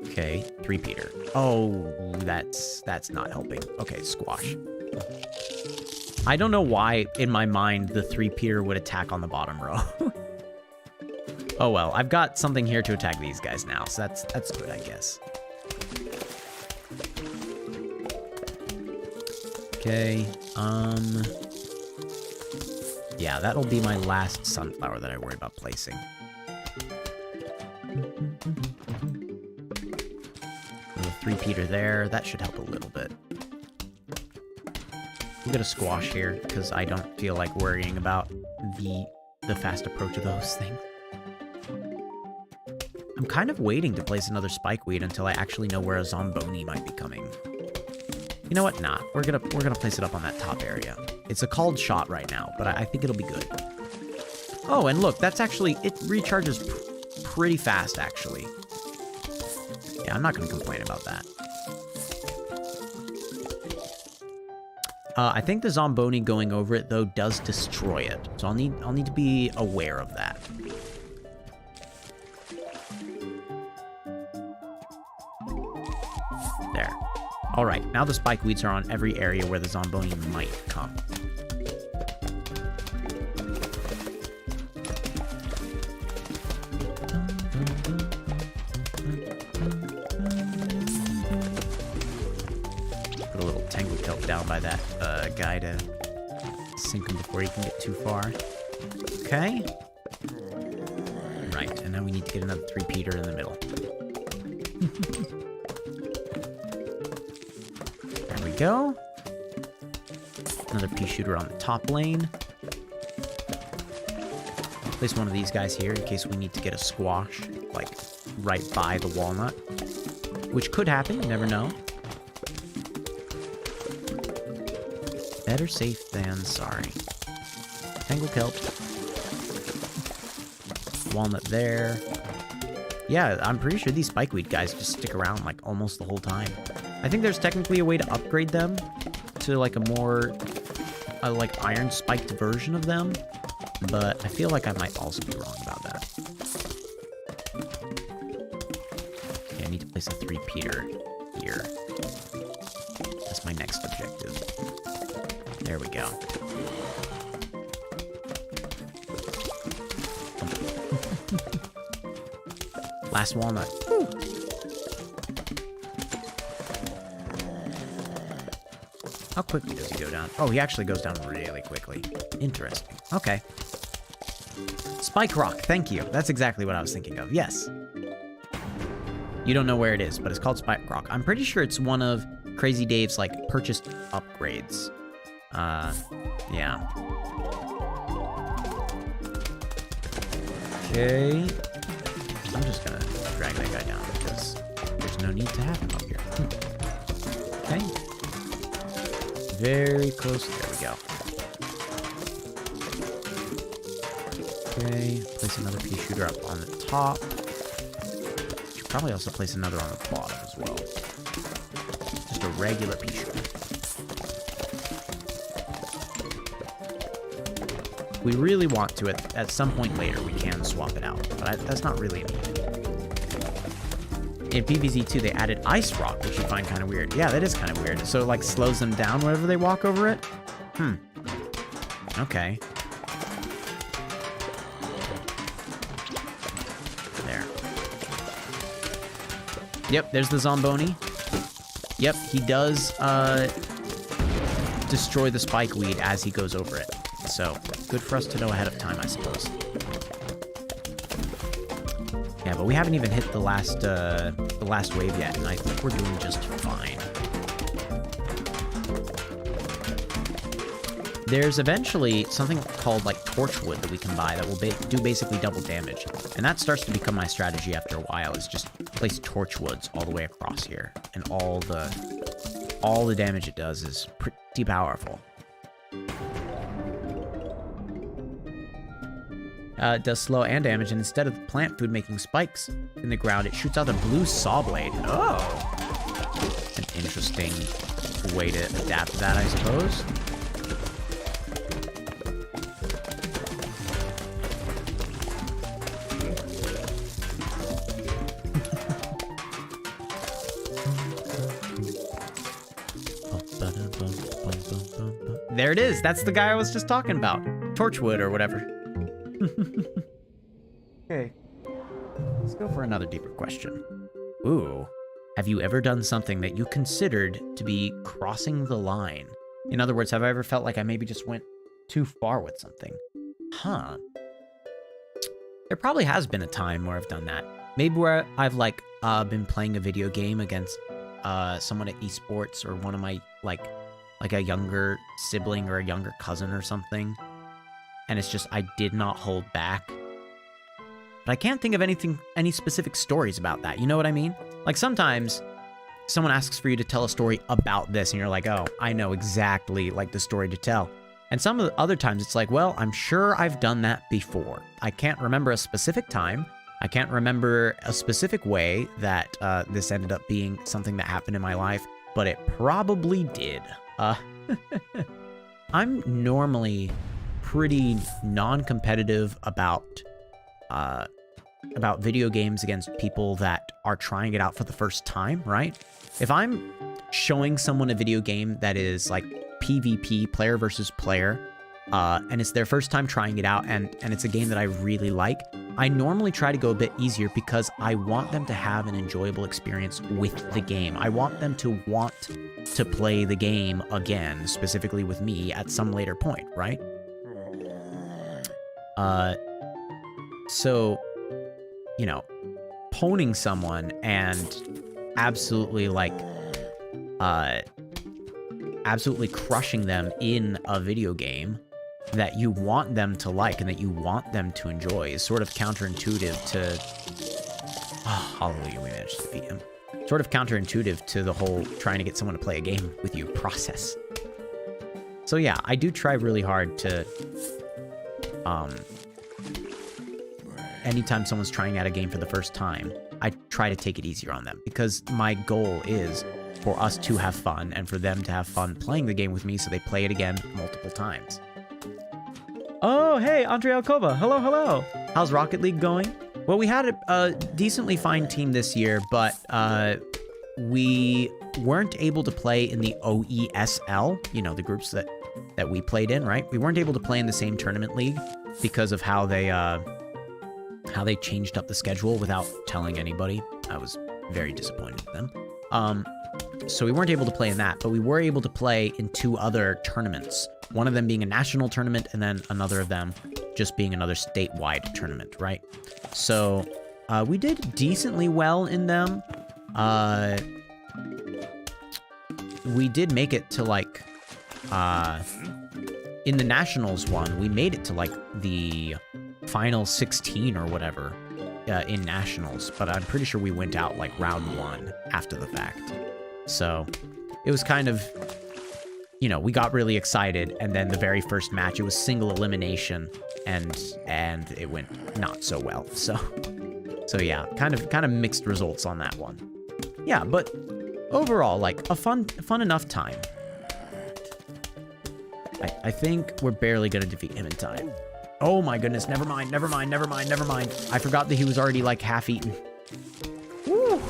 Okay, 3-peater. Oh, that's not helping. Okay, squash. I don't know why in my mind the 3-peater would attack on the bottom row. Oh well, I've got something here to attack these guys now, so that's good, I guess. Okay, yeah, that'll be my last sunflower that I worry about placing. The 3-peater there, that should help a little bit. We'll get a squash here, because I don't feel like worrying about the fast approach of those things. I'm kind of waiting to place another spikeweed until I actually know where a Zomboni might be coming. You know what? Nah, we're gonna place it up on that top area. It's a called shot right now, but I think it'll be good. Oh, and look, that's actually, it recharges pretty fast, actually. Yeah, I'm not gonna complain about that. I think the Zomboni going over it, though, does destroy it. So I'll need to be aware of that. There. Alright, now the spikeweeds are on every area where the Zomboni might come. Put a little tangle kelp down by that guy to sink him before he can get too far. Okay. Right, and now we need to get another 3-peater in the middle. There we go. Another pea shooter on the top lane. Place one of these guys here in case we need to get a squash, like, right by the walnut. Which could happen, you never know. Better safe than sorry. Tangle kelp. Walnut there. Yeah, I'm pretty sure these spikeweed guys just stick around, like, almost the whole time. I think there's technically a way to upgrade them to, like, a more, like, iron-spiked version of them, but I feel like I might also be wrong about that. Okay, I need to place place a three-peater here. That's my next objective. There we go. Last walnut. Woo. How quickly does he go down? Oh, he actually goes down really quickly. Interesting. Okay. Spike rock, thank you. That's exactly what I was thinking of. Yes. You don't know where it is, but it's called Spike rock. I'm pretty sure it's one of Crazy Dave's, like, purchased upgrades. Yeah. Okay. I'm just gonna drag that guy down because there's no need to have him up here. Okay. Very close. There we go. Okay. Place another pea shooter up on the top. Should probably also place another on the bottom as well. Just a regular pea shooter. We really want to, at some point later, we can swap it out, but that's not really needed. In PvZ2, they added Ice Rock, which you find kind of weird. Yeah, that is kind of weird. So it, like, slows them down whenever they walk over it? Okay. There. Yep, there's the Zomboni. Yep, he does, destroy the spike weed as he goes over it. So, good for us to know ahead of time, I suppose. Yeah, but we haven't even hit the last wave yet, and I think we're doing just fine. There's eventually something called, like, Torchwood that we can buy that will do basically double damage. And that starts to become my strategy after a while, is just place Torchwoods all the way across here. And all the damage it does is pretty powerful. It does slow and damage, and instead of the plant food making spikes in the ground, it shoots out a blue saw blade. Oh! An interesting way to adapt that, I suppose. There it is! That's the guy I was just talking about. Torchwood or whatever. Okay. Let's go for another deeper question. Ooh. Have you ever done something that you considered to be crossing the line? In other words, have I ever felt like I maybe just went too far with something? Huh. There probably has been a time where I've done that. Maybe where I've, like, been playing a video game against someone at esports, or one of my, like a younger sibling or a younger cousin or something. And it's just, I did not hold back. But I can't think of any specific stories about that. You know what I mean? Like, sometimes someone asks for you to tell a story about this, and you're like, oh, I know exactly, like, the story to tell. And some of the other times, it's like, well, I'm sure I've done that before. I can't remember a specific time. I can't remember a specific way that this ended up being something that happened in my life, but it probably did. I'm normally pretty non-competitive about video games against people that are trying it out for the first time, right? If I'm showing someone a video game that is like PvP, player versus player, and it's their first time trying it out, and it's a game that I really like, I normally try to go a bit easier because I want them to have an enjoyable experience with the game. I want them to want to play the game again, specifically with me at some later point, right? So, you know, poning someone and absolutely, like, absolutely crushing them in a video game that you want them to like and that you want them to enjoy is sort of counterintuitive to... Oh, hallelujah, we managed to defeat him. Sort of counterintuitive to the whole trying to get someone to play a game with you process. So yeah, I do try really hard to... anytime someone's trying out a game for the first time, I try to take it easier on them, because my goal is for us to have fun and for them to have fun playing the game with me so they play it again multiple times. Oh, hey, Andre Alcova. Hello, hello. How's Rocket League going? Well, we had a decently fine team this year, but we weren't able to play in the OESL, you know, the groups that we played in, right? We weren't able to play in the same tournament league because of how they changed up the schedule without telling anybody. I was very disappointed with them. So we weren't able to play in that, but we were able to play in 2 other tournaments. One of them being a national tournament, and then another of them just being another statewide tournament, right? So we did decently well in them. We did make it to, like, in the nationals one, we made it to, like, the final 16 or whatever in nationals, but I'm pretty sure we went out, like, round 1 after the fact. So it was kind of, you know, we got really excited, and then the very first match, it was single elimination, and it went not so well. So yeah, kind of mixed results on that one. Yeah, but overall, like, a fun enough time. I think we're barely gonna defeat him in time. Oh my goodness, never mind. I forgot that he was already, like, half-eaten. Woo!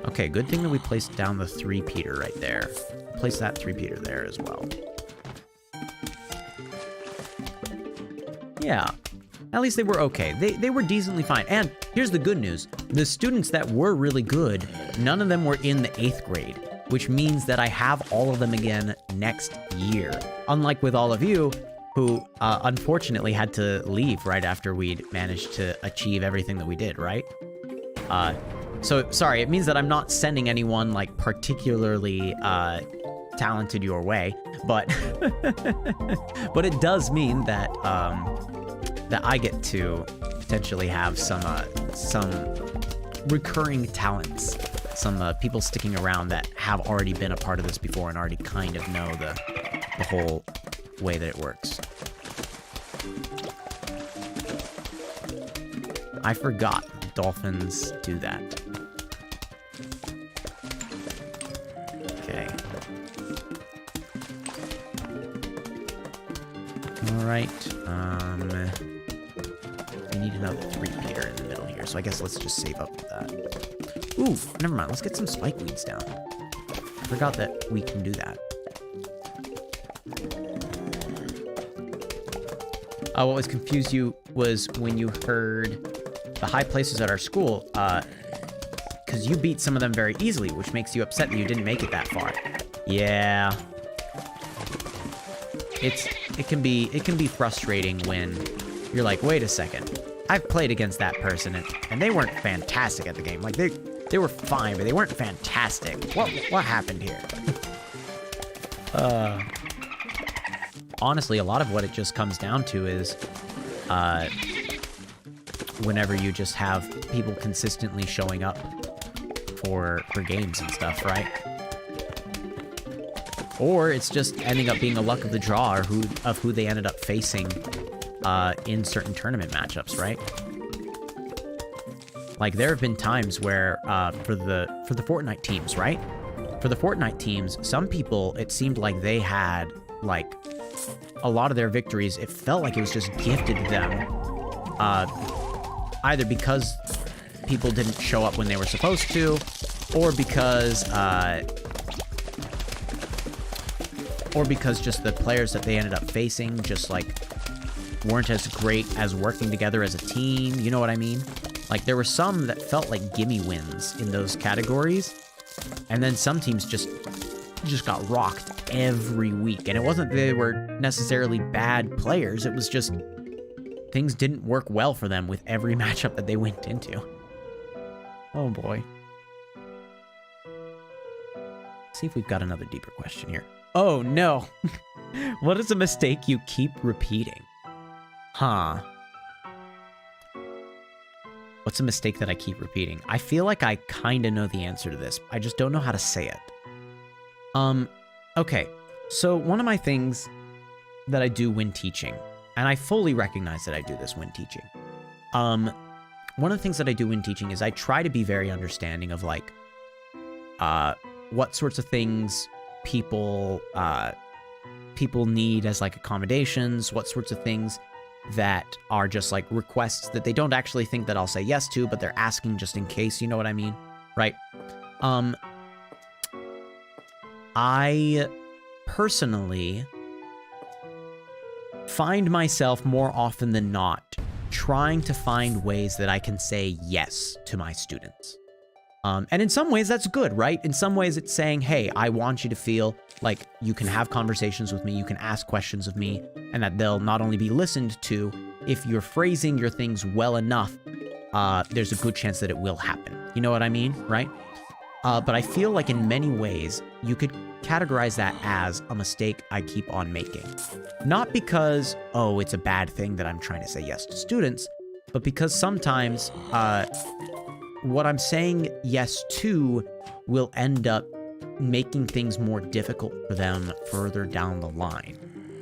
Okay, good thing that we placed down the 3-peater right there. Place that 3-peater there as well. Yeah, at least they were okay. They were decently fine. And here's the good news. The students that were really good, none of them were in the 8th grade, which means that I have all of them again next year. Unlike with all of you, who unfortunately had to leave right after we'd managed to achieve everything that we did, right? So, sorry, it means that I'm not sending anyone, like, particularly talented your way, but but it does mean that that I get to potentially have some recurring talents, some people sticking around that have already been a part of this before and already kind of know the whole way that it works. I forgot dolphins do that. Okay. Alright, we need another 3-peater in the middle here, so I guess let's just save up with that. Ooh, never mind, let's get some spike weeds down. I forgot that we can do that. What was confused you was when you heard the high places at our school, because you beat some of them very easily, which makes you upset that you didn't make it that far. Yeah. It can be frustrating when you're like, wait a second, I've played against that person and they weren't fantastic at the game. Like they were fine, but they weren't fantastic. What happened here? Honestly, a lot of what it just comes down to is whenever you just have people consistently showing up for games and stuff, right? Or it's just ending up being a luck of the draw or who they ended up facing in certain tournament matchups, right? Like, there have been times where for the Fortnite teams, right? For the Fortnite teams, some people, it seemed like they had, like, a lot of their victories, it felt like it was just gifted to them, either because people didn't show up when they were supposed to, or because just the players that they ended up facing just, like, weren't as great as working together as a team, you know what I mean? Like, there were some that felt like gimme wins in those categories, and then some teams just got rocked every week. And it wasn't that they were necessarily bad players, it was just things didn't work well for them with every matchup that they went into. Oh boy. Let's see if we've got another deeper question here. Oh no! What is a mistake you keep repeating? Huh. What's a mistake that I keep repeating? I feel like I kinda know the answer to this. I just don't know how to say it. Okay. So one of my things that I do when teaching, and I fully recognize that I do this when teaching. One of the things that I do when teaching is I try to be very understanding of, like, what sorts of things people need as, like, accommodations, what sorts of things that are just like requests that they don't actually think that I'll say yes to, but they're asking just in case, you know what I mean? Right? I personally find myself more often than not trying to find ways that I can say yes to my students. And in some ways that's good, right? In some ways it's saying, hey, I want you to feel like you can have conversations with me, you can ask questions of me, and that they'll not only be listened to, if you're phrasing your things well enough, there's a good chance that it will happen. You know what I mean, right? But I feel like in many ways, you could categorize that as a mistake I keep on making. Not because, oh, it's a bad thing that I'm trying to say yes to students, but because sometimes what I'm saying yes to will end up making things more difficult for them further down the line.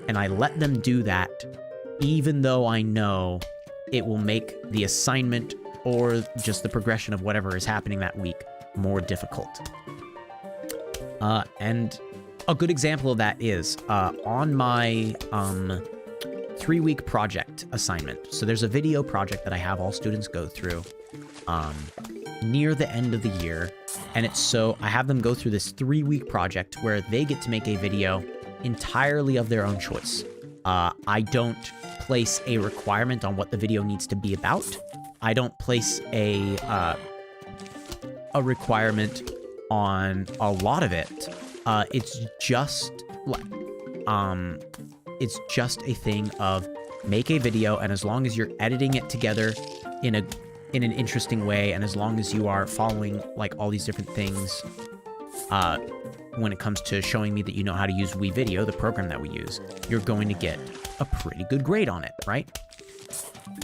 And I let them do that even though I know it will make the assignment or just the progression of whatever is happening that week more difficult. And a good example of that is on my 3-week project assignment. So there's a video project that I have all students go through near the end of the year. And it's so I have them go through this 3-week project where they get to make a video entirely of their own choice. I don't place a requirement on what the video needs to be about. I don't place a requirement on a lot of it. It's just a thing of make a video, and as long as you're editing it together in an interesting way, and as long as you are following like all these different things when it comes to showing me that you know how to use WeVideo, the program that we use, you're going to get a pretty good grade on it, right?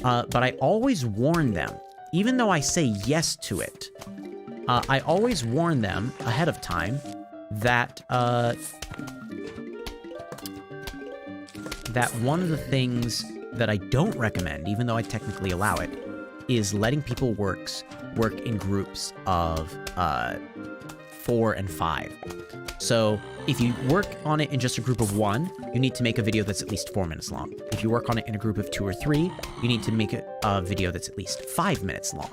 But I always warn them, even though I say yes to it, I always warn them ahead of time that that one of the things that I don't recommend, even though I technically allow it, is letting people work in groups of 4 and 5. So if you work on it in just a group of 1, you need to make a video that's at least 4 minutes long. If you work on it in a group of 2 or 3, you need to make a video that's at least 5 minutes long.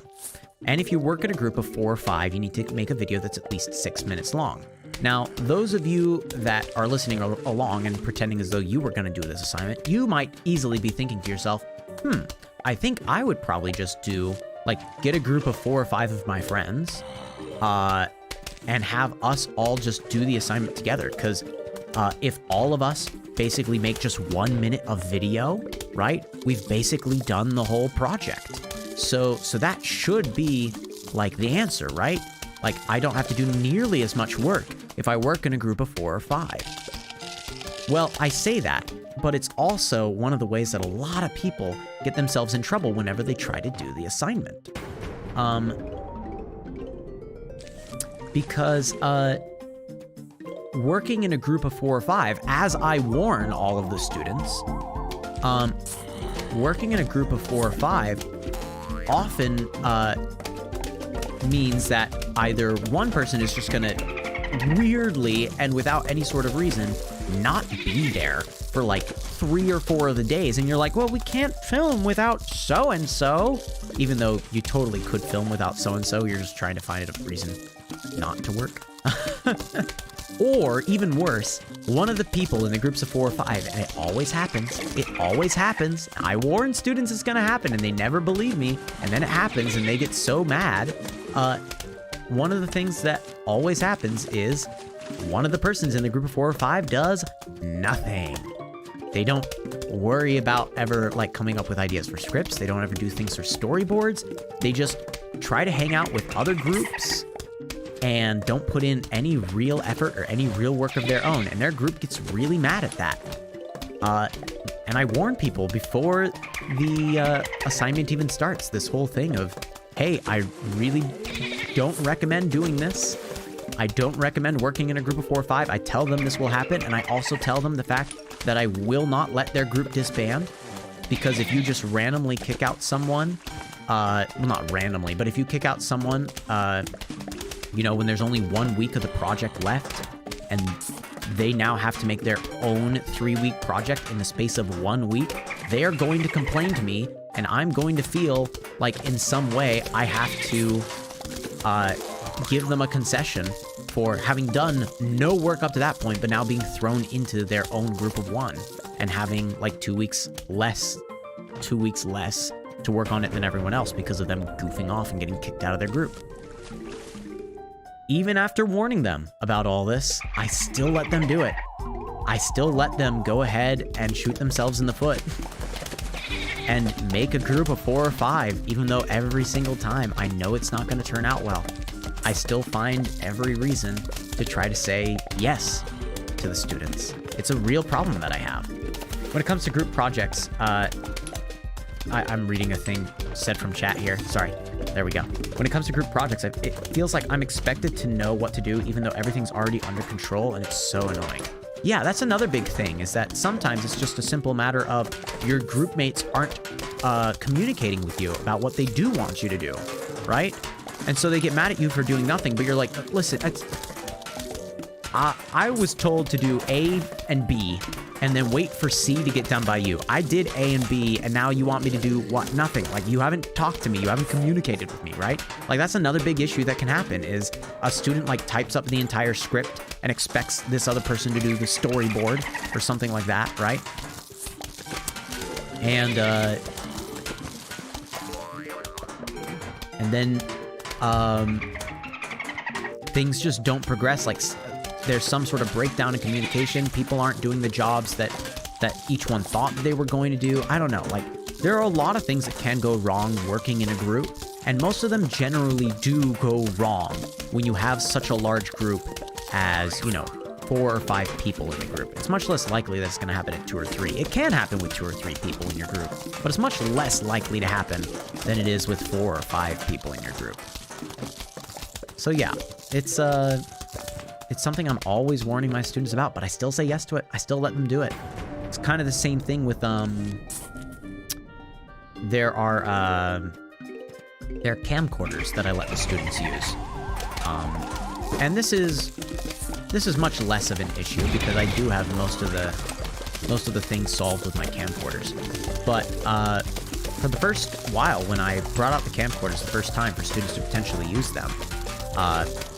And if you work in a group of 4 or 5, you need to make a video that's at least 6 minutes long. Now, those of you that are listening along and pretending as though you were going to do this assignment, you might easily be thinking to yourself, I think I would probably just do, like, get a group of 4 or 5 of my friends, and have us all just do the assignment together. Because if all of us basically make just 1 minute of video, right, we've basically done the whole project. So that should be, like, the answer, right? Like, I don't have to do nearly as much work if I work in a group of 4 or 5. Well, I say that, but it's also one of the ways that a lot of people get themselves in trouble whenever they try to do the assignment. Because working in a group of 4 or 5, as I warn all of the students, working in a group of 4 or 5 often means that either one person is just gonna weirdly and without any sort of reason not be there for like 3 or 4 of the days, and you're like, well, we can't film without so-and-so, even though you totally could film without so-and-so. You're just trying to find a reason not to work. Or even worse, one of the people in the groups of 4 or 5, and it always happens, I warn students it's gonna happen and they never believe me, and then it happens and they get so mad. One of the things that always happens is one of the persons in the group of 4 or 5 does nothing. They don't worry about ever like coming up with ideas for scripts. They don't ever do things for storyboards. They just try to hang out with other groups and don't put in any real effort or any real work of their own. And their group gets really mad at that. And I warn people before the assignment even starts, this whole thing of, hey, I really don't recommend doing this. I don't recommend working in a group of 4 or 5. I tell them this will happen, and I also tell them the fact that I will not let their group disband, because if you just randomly kick out someone, well, not randomly, but if you kick out someone, you know, when there's only 1 week of the project left, and they now have to make their own 3-week project in the space of 1 week, they are going to complain to me, and I'm going to feel like in some way I have to give them a concession for having done no work up to that point, but now being thrown into their own group of 1 and having like 2 weeks less to work on it than everyone else because of them goofing off and getting kicked out of their group. Even after warning them about all this, I still let them do it. I still let them go ahead and shoot themselves in the foot and make a group of 4 or 5, even though every single time I know it's not going to turn out well. I still find every reason to try to say yes to the students. It's a real problem that I have. When it comes to group projects, I'm reading a thing said from chat here. Sorry. There we go. When it comes to group projects, it feels like I'm expected to know what to do, even though everything's already under control, and it's so annoying. Yeah, that's another big thing, is that sometimes it's just a simple matter of your group mates aren't communicating with you about what they do want you to do, right? And so they get mad at you for doing nothing, but you're like, listen, I was told to do A and B, and then wait for C to get done by you. I did A and B, and now you want me to do what? Nothing. Like, you haven't talked to me. You haven't communicated with me, right? Like, that's another big issue that can happen, is a student, like, types up the entire script and expects this other person to do the storyboard or something like that, right? And then things just don't progress. Like, there's some sort of breakdown in communication. People aren't doing the jobs that each one thought they were going to do. I don't know. Like, there are a lot of things that can go wrong working in a group, and most of them generally do go wrong when you have such a large group as, you know, 4 or 5 people in the group. It's much less likely that it's going to happen at 2 or 3. It can happen with 2 or 3 people in your group, but it's much less likely to happen than it is with 4 or 5 people in your group. So yeah, it's something I'm always warning my students about, but I still say yes to it. I still let them do it. It's kind of the same thing with, there are camcorders that I let the students use. And this is much less of an issue because I do have most of the things solved with my camcorders. But, for the first while, when I brought out the camcorders the first time for students to potentially use them,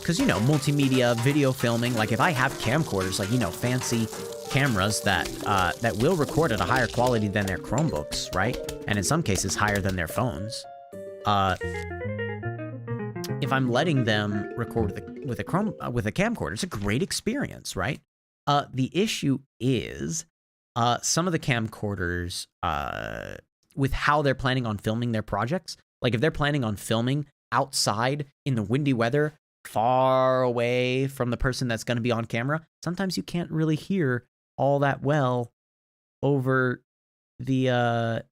because, you know, multimedia, video filming, like, if I have camcorders, like, you know, fancy cameras that will record at a higher quality than their Chromebooks, right? And in some cases, higher than their phones. If I'm letting them record with a camcorder, it's a great experience, right? The issue is, some of the camcorders, with how they're planning on filming their projects, like, if they're planning on filming outside in the windy weather, far away from the person that's going to be on camera, sometimes you can't really hear all that well over the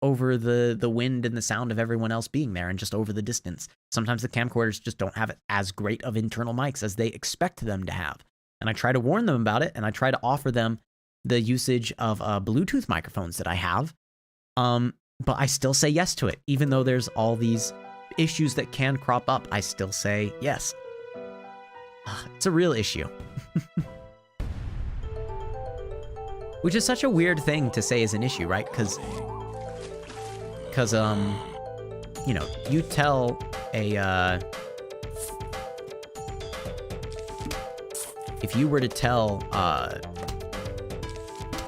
wind and the sound of everyone else being there, and just over the distance. Sometimes the camcorders just don't have as great of internal mics as they expect them to have. And I try to warn them about it, and I try to offer them the usage of Bluetooth microphones that I have. But I still say yes to it, even though there's all these issues that can crop up. I still say yes. It's a real issue. Which is such a weird thing to say is an issue, right? Because you know, you tell if you were to tell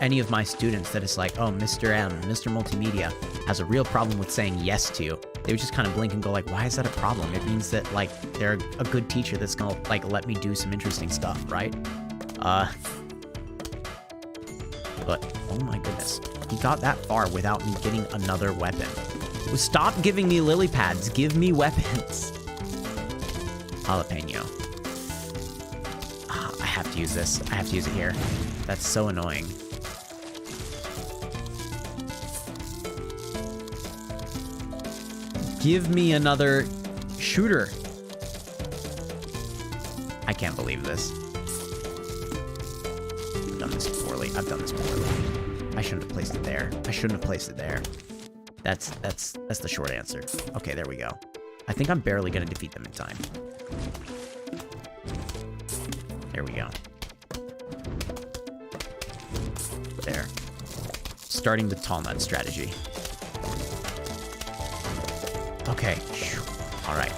any of my students that it's like, oh, MrM, Mr. Multimedia has a real problem with saying yes to you, they would just kind of blink and go like, why is that a problem? It means that, like, they're a good teacher that's gonna, like, let me do some interesting stuff, right? But, oh my goodness. He got that far without me getting another weapon. Stop giving me lily pads. Give me weapons. Jalapeno. I have to use this. I have to use it here. That's so annoying. Give me another shooter. I can't believe this. I've done this poorly. I've done this poorly. I shouldn't have placed it there. I shouldn't have placed it there. That's the short answer. Okay, there we go. I think I'm barely gonna defeat them in time. There we go. there. Starting the tall nut strategy. Okay. All right.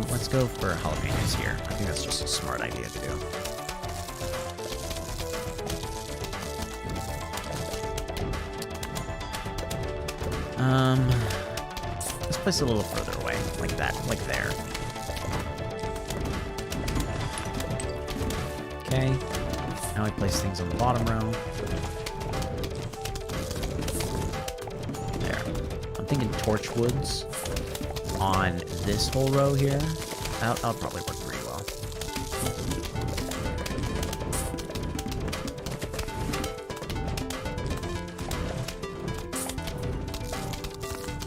Let's go for jalapenos here. I think that's just a smart idea to do. Let's place it a little further away, like that, like there. Okay. Now we place things on the bottom row. There. I'm thinking torchwoods on this whole row here. That'll probably work pretty well.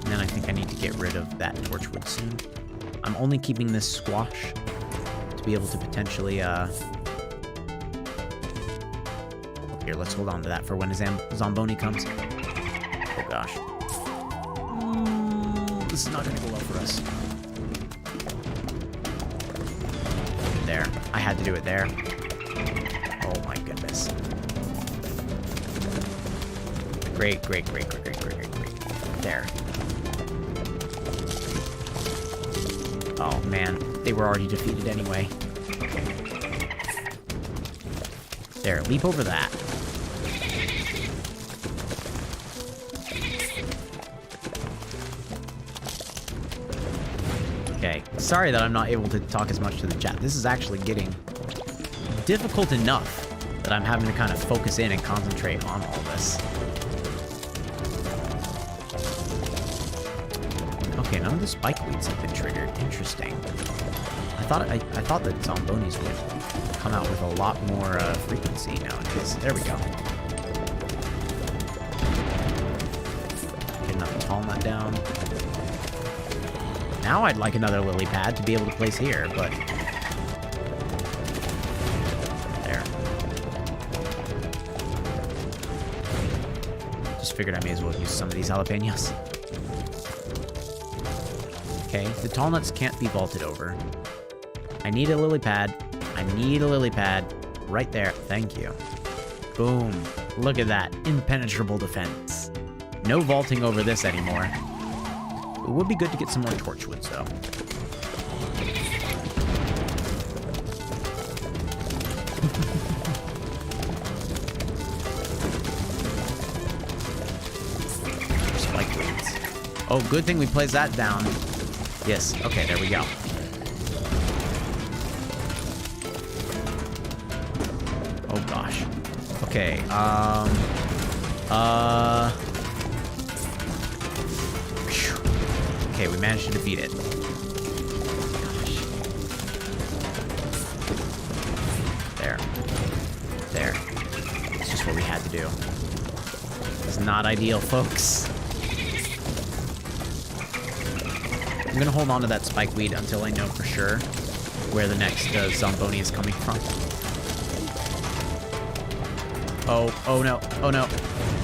And then I think I need to get rid of that torchwood soon. I'm only keeping this squash to be able to potentially, Here, let's hold on to that for when Zamboni comes. Oh gosh. This is not gonna go well for us. There. I had to do it there. Oh my goodness. Great. There. Oh man, they were already defeated anyway. There, leap over that. Okay, sorry that I'm not able to talk as much to the chat. This is actually getting difficult enough that I'm having to kind of focus in and concentrate on all this. Okay, none of the spike weeds have been triggered. Interesting. I thought that Zombonis would come out with a lot more frequency nowadays. There we go. Get another tall nut down. Now I'd like another lily pad to be able to place here, but... There. Just figured I may as well use some of these jalapenos. Okay, the tall nuts can't be vaulted over. I need a lily pad. I need a lily pad. Right there. Thank you. Boom. Look at that. Impenetrable defense. No vaulting over this anymore. It would be good to get some more torchwoods, though. Spike weeds. Oh, good thing we placed that down. Yes. Okay, there we go. Oh, gosh. Okay, Okay, we managed to defeat it. Gosh. There. There. It's just what we had to do. It's not ideal, folks. I'm gonna hold on to that spike weed until I know for sure where the next Zamboni is coming from. Oh no, oh no.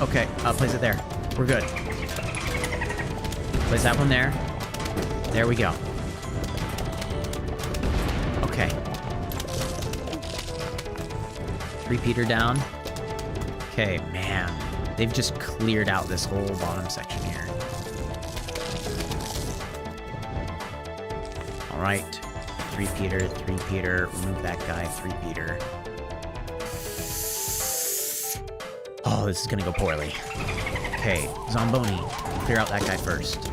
Okay, place it there. We're good. Place that one there. There we go. Okay. Repeater down. Okay, man. They've just cleared out this whole bottom section here. Alright. Three-peater. Remove that guy. Three-peater. Oh, this is gonna go poorly. Okay, Zamboni. Clear out that guy first.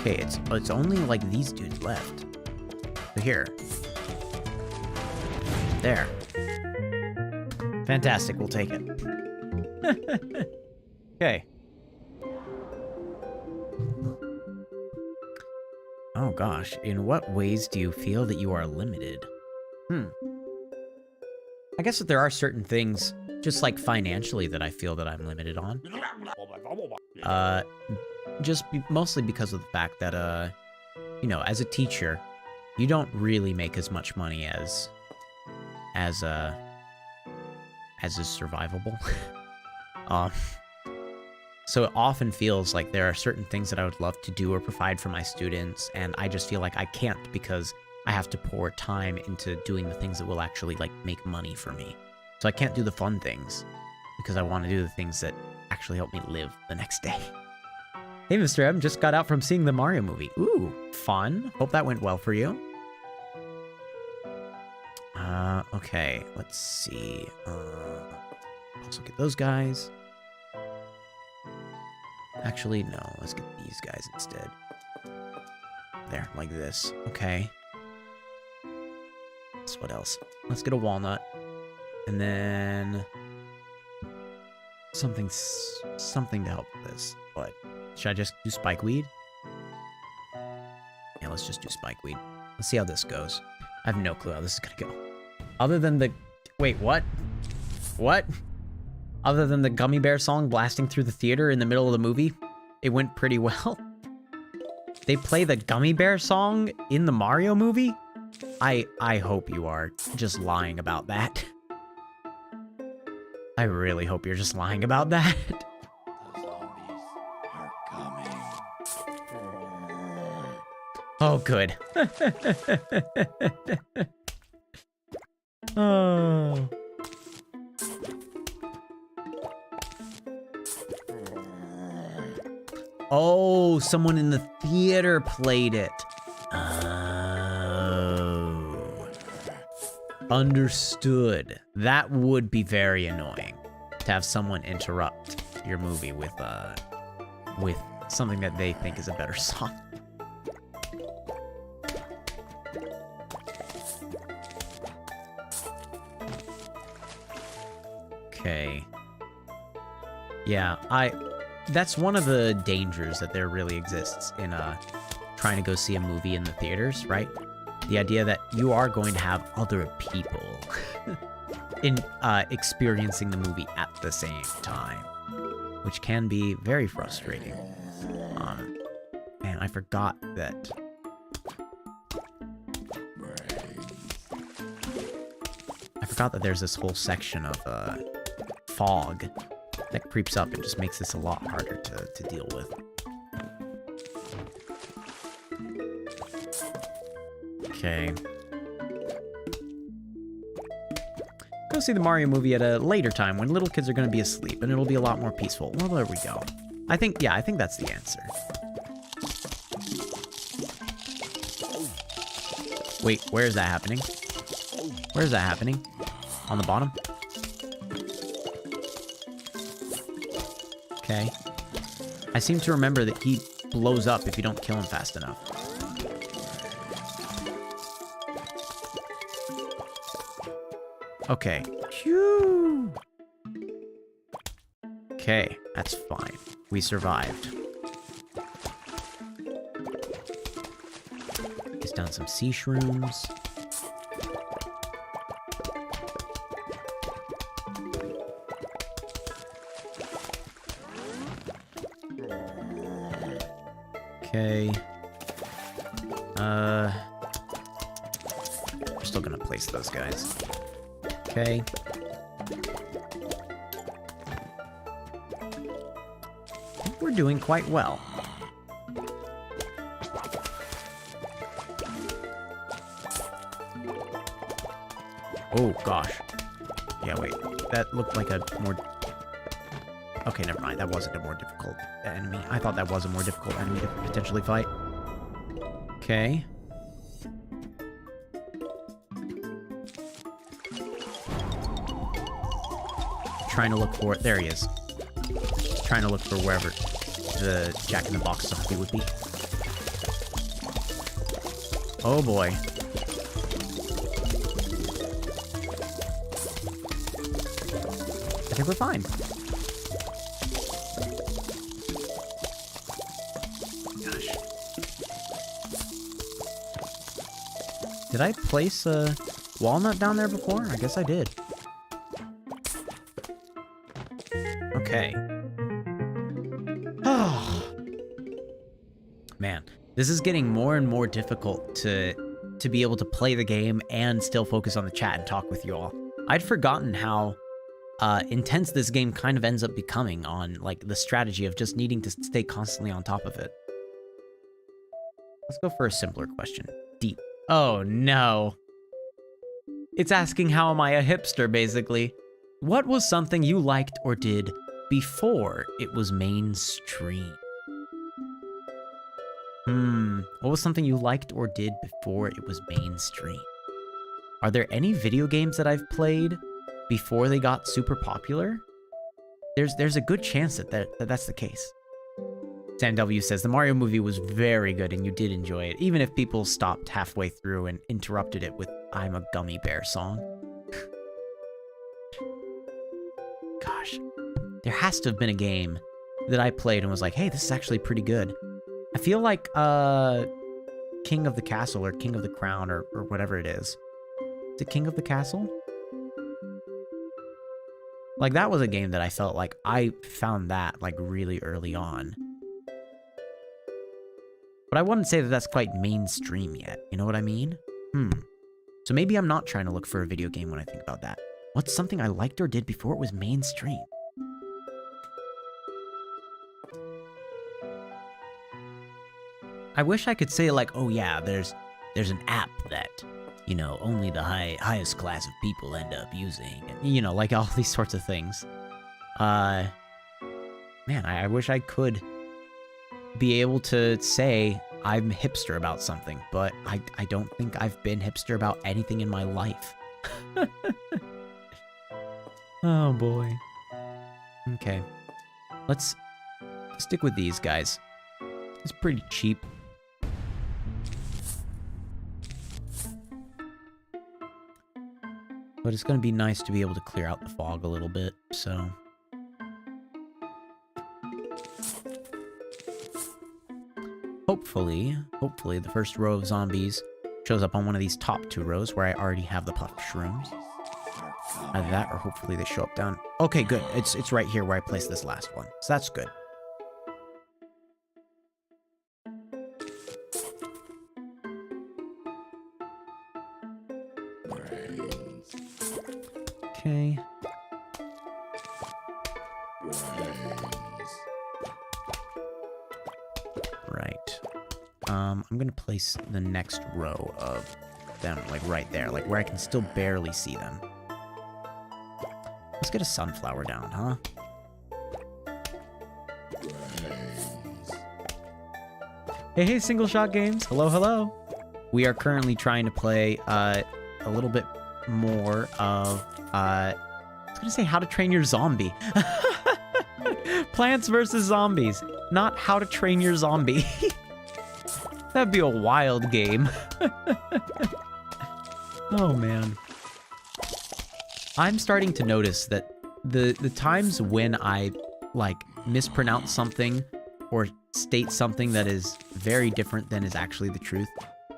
Okay, it's only like these dudes left. So here. There. Fantastic, we'll take it. Okay. Oh gosh, in what ways do you feel that you are limited? I guess that there are certain things, just like financially, that I feel that I'm limited on. Mostly because of the fact that, you know, as a teacher, you don't really make as much money as as is survivable. So it often feels like there are certain things that I would love to do or provide for my students, and I just feel like I can't because I have to pour time into doing the things that will actually, like, make money for me. So I can't do the fun things because I want to do the things that actually help me live the next day. Hey, MrM, just got out from seeing the Mario movie. Ooh, fun. Hope that went well for you. Okay, let's see. Also get those guys. Actually, no, let's get these guys instead. There, like this. Okay. So what else? Let's get a walnut. And then something to help with this. But should I just do spikeweed? Yeah, let's just do spikeweed. Let's see how this goes. I have no clue how this is gonna go. Other than the... Wait, what? What? Other than the Gummy Bear song blasting through the theater in the middle of the movie, it went pretty well. They play the Gummy Bear song in the Mario movie? I hope you are just lying about that. I really hope you're just lying about that. The zombies are coming. Oh, good. Oh. Oh, someone in the theater played it. Oh. Understood. That would be very annoying to have someone interrupt your movie with something that they think is a better song. Okay. Yeah, that's one of the dangers that there really exists in trying to go see a movie in the theaters, right? The idea that you are going to have other people in experiencing the movie at the same time, which can be very frustrating. Man, I forgot that. I forgot that there's this whole section of fog that creeps up and just makes this a lot harder to deal with. Okay. Go see the Mario movie at a later time when little kids are going to be asleep and it'll be a lot more peaceful. Well, there we go. I think that's the answer. Wait, where is that happening? Where is that happening? On the bottom? Okay. I seem to remember that he blows up if you don't kill him fast enough. Okay. Phew. Okay, that's fine. We survived. He's done some sea shrooms. Okay. We're still gonna place those guys. Okay. I think we're doing quite well. Oh, gosh. Yeah, wait. That looked like a more... Okay, never mind. That wasn't a more difficult enemy. I thought that was a more difficult enemy to potentially fight. Okay. Trying to look for it. There he is. Trying to look for wherever the Jack-in-the-Box zombie would be. Oh boy. I think we're fine. Gosh. Did I place a walnut down there before? I guess I did. Okay. Oh. Man, this is getting more and more difficult to be able to play the game and still focus on the chat and talk with you all. I'd forgotten how intense this game kind of ends up becoming on, like, the strategy of just needing to stay constantly on top of it. Let's go for a simpler question. Deep. Oh, no. It's asking how am I a hipster, basically. What was something you liked or did before it was mainstream? What was something you liked or did before it was mainstream? Are there any video games that I've played before they got super popular? There's a good chance that's the case. Sam W says, the Mario movie was very good and you did enjoy it, even if people stopped halfway through and interrupted it with I'm a Gummy Bear song. Gosh, there has to have been a game that I played and was like, hey, this is actually pretty good. I feel like King of the Castle or King of the Crown or whatever it is. Is it King of the Castle? Like, that was a game that I felt like I found that, like, really early on. But I wouldn't say that that's quite mainstream yet. You know what I mean? So maybe I'm not trying to look for a video game when I think about that. What's something I liked or did before it was mainstream? I wish I could say, like, oh yeah, there's an app that, you know, only the highest class of people end up using. And, you know, like all these sorts of things. Man, I wish I could be able to say I'm hipster about something, but I don't think I've been hipster about anything in my life. Oh boy. Okay. Let's stick with these guys. It's pretty cheap. But it's gonna be nice to be able to clear out the fog a little bit, so. Hopefully the first row of zombies shows up on one of these top two rows where I already have the puff shrooms. Either that or hopefully they show up down. Okay, good. It's right here where I placed this last one. So that's good. Okay. Right. I'm gonna place the next row of them, like, right there, like, where I can still barely see them. Let's get a sunflower down, huh? Hey, Single Shot Games. Hello, hello. We are currently trying to play a little bit more of, I was gonna say How to Train Your Zombie. Plants vs. Zombies, not How to Train Your Zombie. That'd be a wild game. Oh, man. I'm starting to notice that the times when I, like, mispronounce something or state something that is very different than is actually the truth,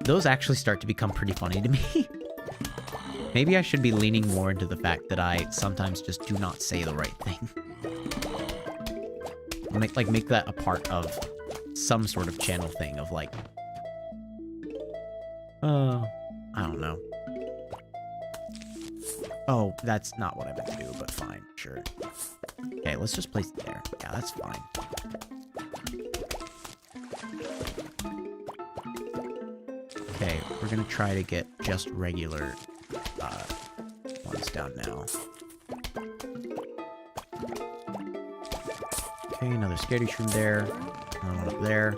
those actually start to become pretty funny to me. Maybe I should be leaning more into the fact that I sometimes just do not say the right thing. Make that a part of some sort of channel thing of, like, I don't know. Oh, that's not what I meant to do, but fine, sure. Okay, let's just place it there. Yeah, that's fine. Okay, we're gonna try to get just regular ones down now. Okay, another scaredy shroom there. Another one up there.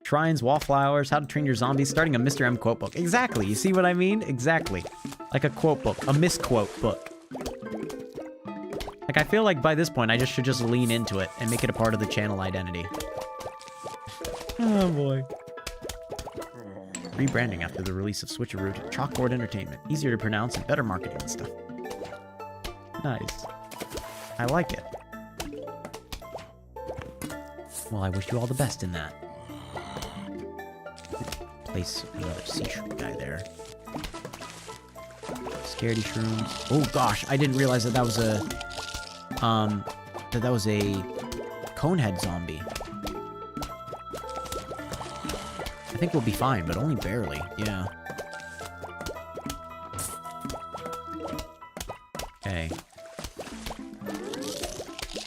Shrines, wallflowers, How to Train Your Zombies, starting a MrM quote book. Exactly, you see what I mean? Exactly. Like a quote book, a misquote book. Like, I feel like by this point, I should just lean into it and make it a part of the channel identity. Oh boy. Rebranding after the release of Switcheroo to Chalkboard Entertainment. Easier to pronounce and better marketing and stuff. Nice. I like it. Well, I wish you all the best in that. Place another sea shroom guy there. Scaredy shrooms. Oh gosh, I didn't realize that was a conehead zombie. I think we'll be fine, but only barely. Yeah. Okay.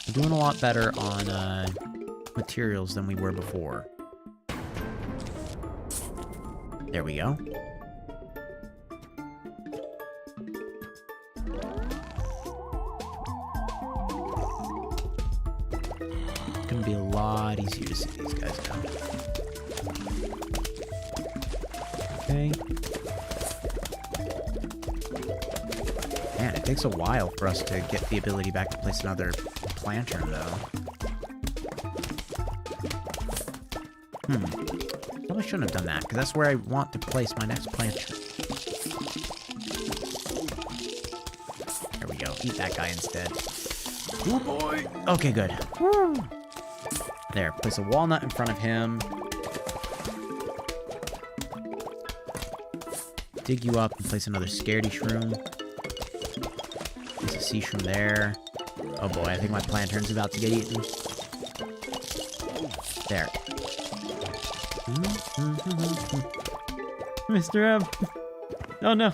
We're doing a lot better on materials than we were before. There we go. It's gonna be a lot easier to see these guys now. Okay. Man, it takes a while for us to get the ability back to place another lantern, though. Probably shouldn't have done that, because that's where I want to place my next lantern. There we go. Eat that guy instead. Oh boy! Okay, good. Woo. There, place a walnut in front of him. Dig you up and place another scaredy shroom. Place a sea shroom there. Oh boy, I think my plantern's about to get eaten. There. MrM. Oh no.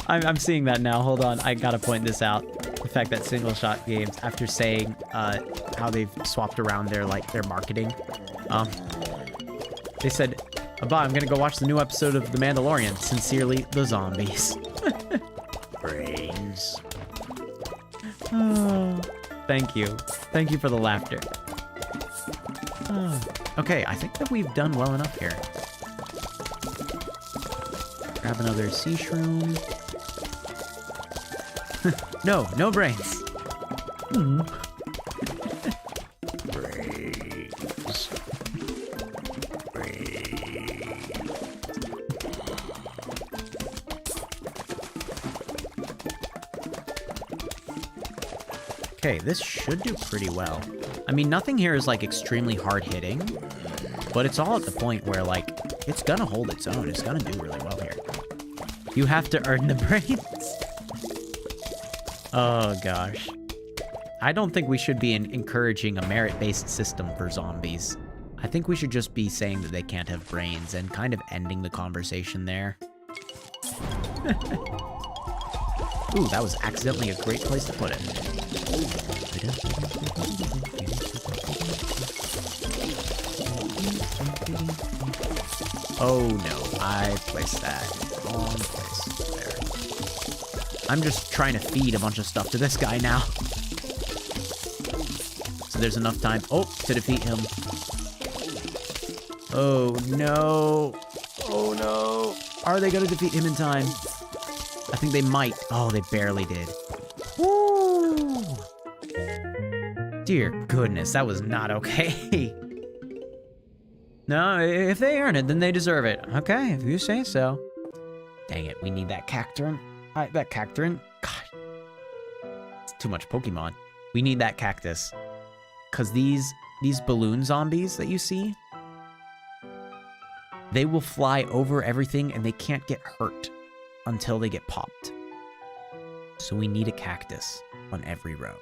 I'm seeing that now. Hold on. I gotta point this out. The fact that single shot games, after saying how they've swapped around their marketing, they said, "Abba, I'm gonna go watch the new episode of The Mandalorian. Sincerely, the zombies." Brains. Oh, thank you. Thank you for the laughter. Okay, I think that we've done well enough here. Grab another sea shroom. No brains. Brains. Brains. Okay, this should do pretty well. I mean, nothing here is, like, extremely hard-hitting, but it's all at the point where, like, it's gonna hold its own. It's gonna do really well here. You have to earn the brains. Oh, gosh. I don't think we should be encouraging a merit-based system for zombies. I think we should just be saying that they can't have brains and kind of ending the conversation there. Ooh, that was accidentally a great place to put it. Oh no, I placed that in the wrong place. There. I'm just trying to feed a bunch of stuff to this guy now. So there's enough time, to defeat him. Oh no. Oh no. Are they gonna defeat him in time? I think they might. Oh, they barely did. Woo! Dear goodness, that was not okay. No, if they earn it, then they deserve it. Okay, if you say so. Dang it, we need that cacturn. That cacturn. God. It's too much Pokemon. We need that cactus. Because these balloon zombies that you see, they will fly over everything and they can't get hurt until they get popped. So we need a cactus on every row.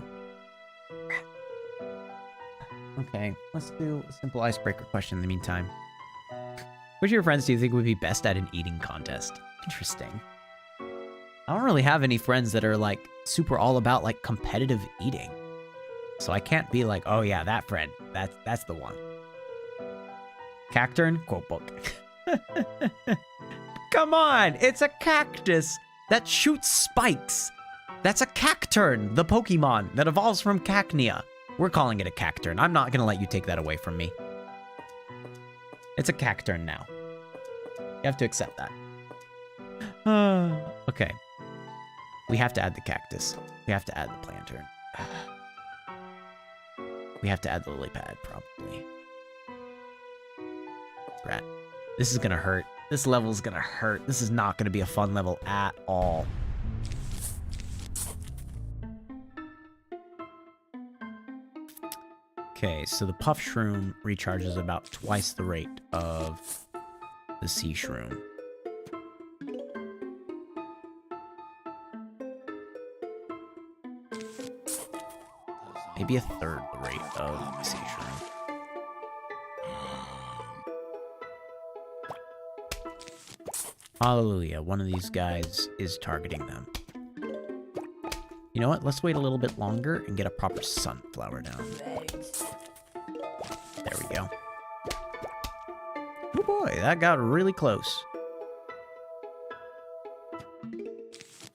Okay, let's do a simple icebreaker question in the meantime. Which of your friends do you think would be best at an eating contest? Interesting. I don't really have any friends that are, like, super all about, like, competitive eating. So I can't be like, oh yeah, that friend. That's the one. Cacturn? Quote book. Come on! It's a cactus that shoots spikes. That's a cacturn, the Pokemon that evolves from Cacnea. We're calling it a cacturn. I'm not gonna let you take that away from me. It's a cacturn now. You have to accept that. Okay. We have to add the cactus. We have to add the plantern. We have to add the lily pad, probably. Brat. This is gonna hurt. This level's gonna hurt. This is not gonna be a fun level at all. Okay, so the puff shroom recharges about twice the rate of the sea shroom. Maybe a third the rate of the sea shroom. Hallelujah, one of these guys is targeting them. You know what? Let's wait a little bit longer and get a proper sunflower down. There we go. Oh boy, that got really close.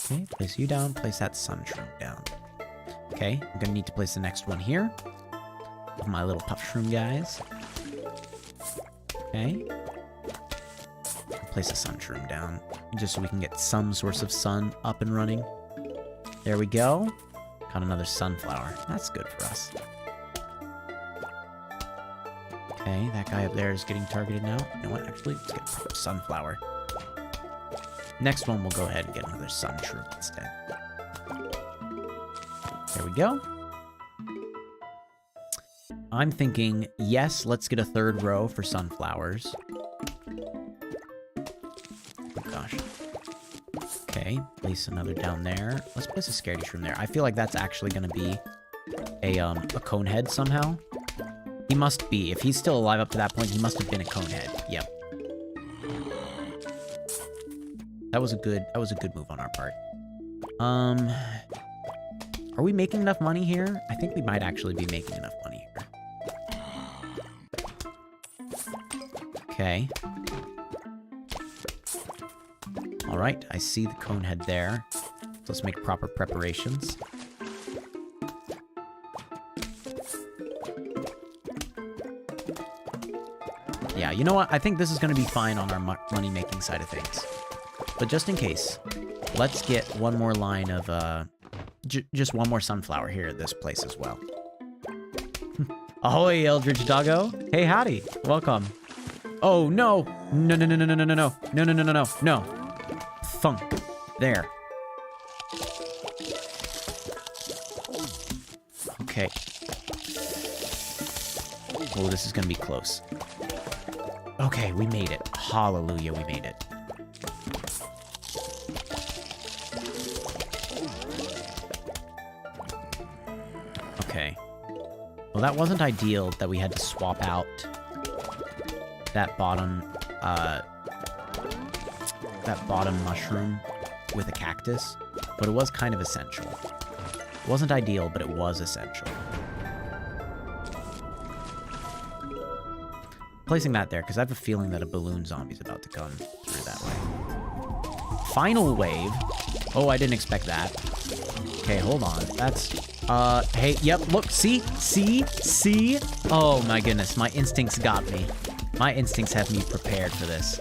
Okay, place you down, place that sun shroom down. Okay, I'm gonna need to place the next one here. Of my little puff shroom guys. Okay. Place a sun shroom down, just so we can get some source of sun up and running. There we go. Got another sunflower. That's good for us. Okay, that guy up there is getting targeted now. You know what? Actually, let's get a sunflower. Next one, we'll go ahead and get another sun shroom instead. There we go. I'm thinking, yes, let's get a third row for sunflowers. Oh gosh. Okay, place another down there. Let's place a scaredy shroom there. I feel like that's actually going to be a cone head somehow. He must be. If he's still alive up to that point, he must have been a cone head. Yep. That was a good move on our part. Are we making enough money here? I think we might actually be making enough money here. Okay. All right, I see the cone head there. So let's make proper preparations. Yeah, you know what? I think this is going to be fine on our money-making side of things. But just in case, let's get one more line of, just one more sunflower here at this place as well. Ahoy, Eldritch Doggo. Hey, howdy. Welcome. Oh, no. No, no, no, no, no, no, no, no. No, no, no, no, no. No. Thunk. There. Okay. Oh, this is going to be close. Okay, we made it. Hallelujah, we made it. Okay. Well, that wasn't ideal that we had to swap out that bottom mushroom with a cactus, but it was kind of essential. It wasn't ideal, but it was essential. Placing that there, because I have a feeling that a balloon zombie's about to come through that way. Final wave. Oh, I didn't expect that. Okay, hold on. That's, hey, yep, look, see? Oh my goodness, my instincts got me. My instincts have me prepared for this.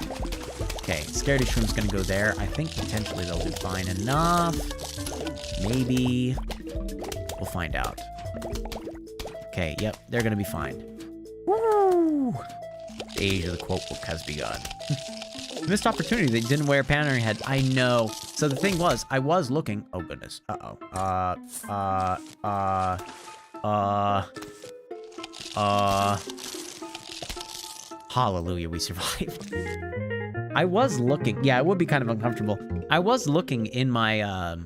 Okay, Scaredy Shroom's gonna go there. I think potentially they'll do fine enough. Maybe. We'll find out. Okay, yep, they're gonna be fine. Woo! The age of the quote book has begun. Missed opportunity. They didn't wear a pan on your head. I know. So the thing was, I was looking. Oh goodness. Hallelujah, we survived. I was looking. Yeah, it would be kind of uncomfortable. I was looking in my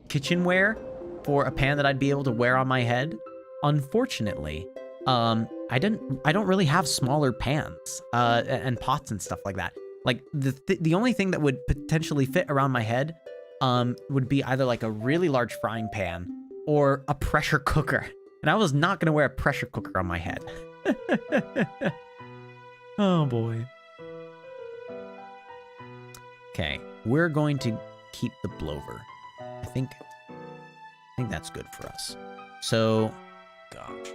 kitchenware for a pan that I'd be able to wear on my head. Unfortunately, I don't really have smaller pans and pots and stuff like that. Like the only thing that would potentially fit around my head would be either like a really large frying pan or a pressure cooker. And I was not going to wear a pressure cooker on my head. Oh boy. Okay, we're going to keep the blover. I think that's good for us. So, gosh.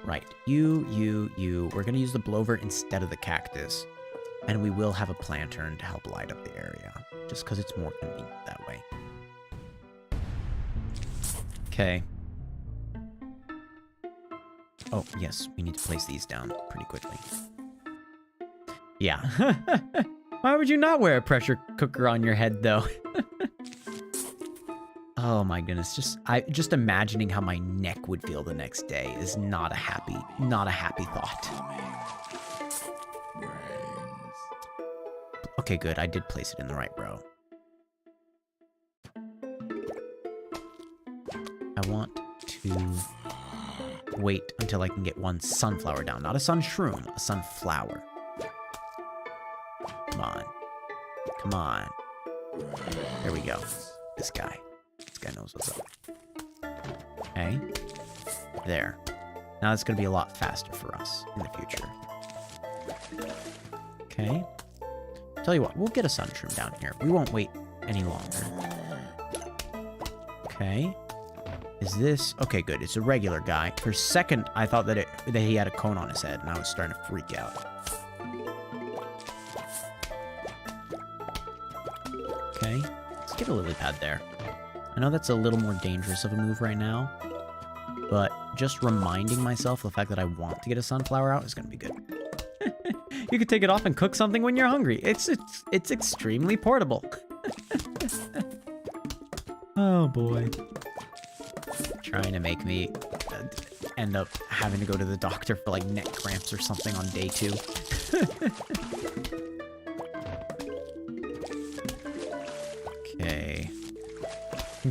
Right, you. We're going to use the blover instead of the cactus. And we will have a lantern to help light up the area. Just because it's more convenient that way. Okay. Oh, yes, we need to place these down pretty quickly. Yeah. Why would you not wear a pressure cooker on your head, though? Oh my goodness, just imagining how my neck would feel the next day is not a happy thought. Okay, good. I did place it in the right row. I want to wait until I can get one sunflower down. Not a sun shroom, a sunflower. Come on. Come on. There we go. This guy knows what's up. Okay. There. Now it's going to be a lot faster for us in the future. Okay. Tell you what, we'll get a sun shroom down here. We won't wait any longer. Okay. Is this... Okay, good. It's a regular guy. For a second, I thought that he had a cone on his head, and I was starting to freak out. Okay. Let's get a lily pad there. I know that's a little more dangerous of a move right now, but just reminding myself the fact that I want to get a sunflower out is going to be good. You can take it off and cook something when you're hungry. It's extremely portable. Oh, boy. Trying to make me end up having to go to the doctor for, like, neck cramps or something on day 2. Okay.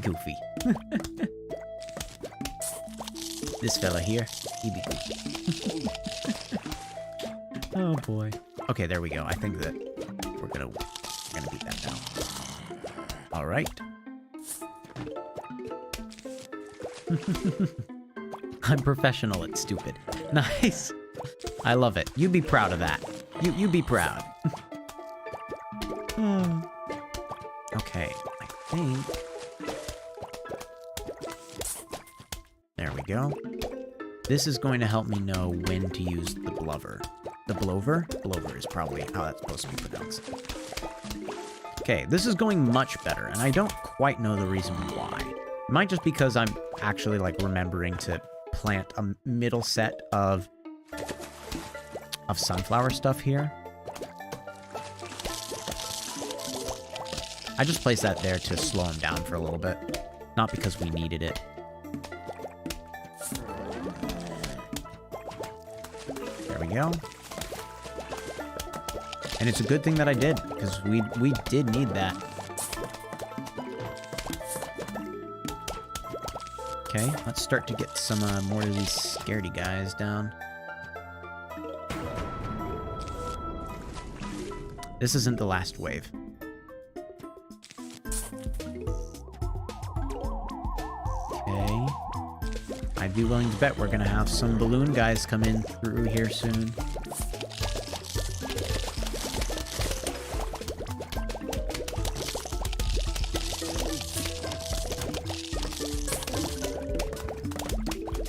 Goofy. This fella here, he be goofy. Oh, boy. Okay, there we go. I think that we're gonna beat that down. All right. I'm professional at stupid. Nice. I love it. You be proud of that. You be proud. Okay, I think... There we go. This is going to help me know when to use the blover. The blover? Blover is probably how that's supposed to be pronounced. Okay, this is going much better, and I don't quite know the reason why. It might just because I'm actually, like, remembering to plant a middle set of sunflower stuff here. I just placed that there to slow him down for a little bit, not because we needed it. There we go. And it's a good thing that I did, because we did need that. Okay, let's start to get some more of these scaredy guys down. This isn't the last wave. Okay. I'd be willing to bet we're gonna have some balloon guys come in through here soon.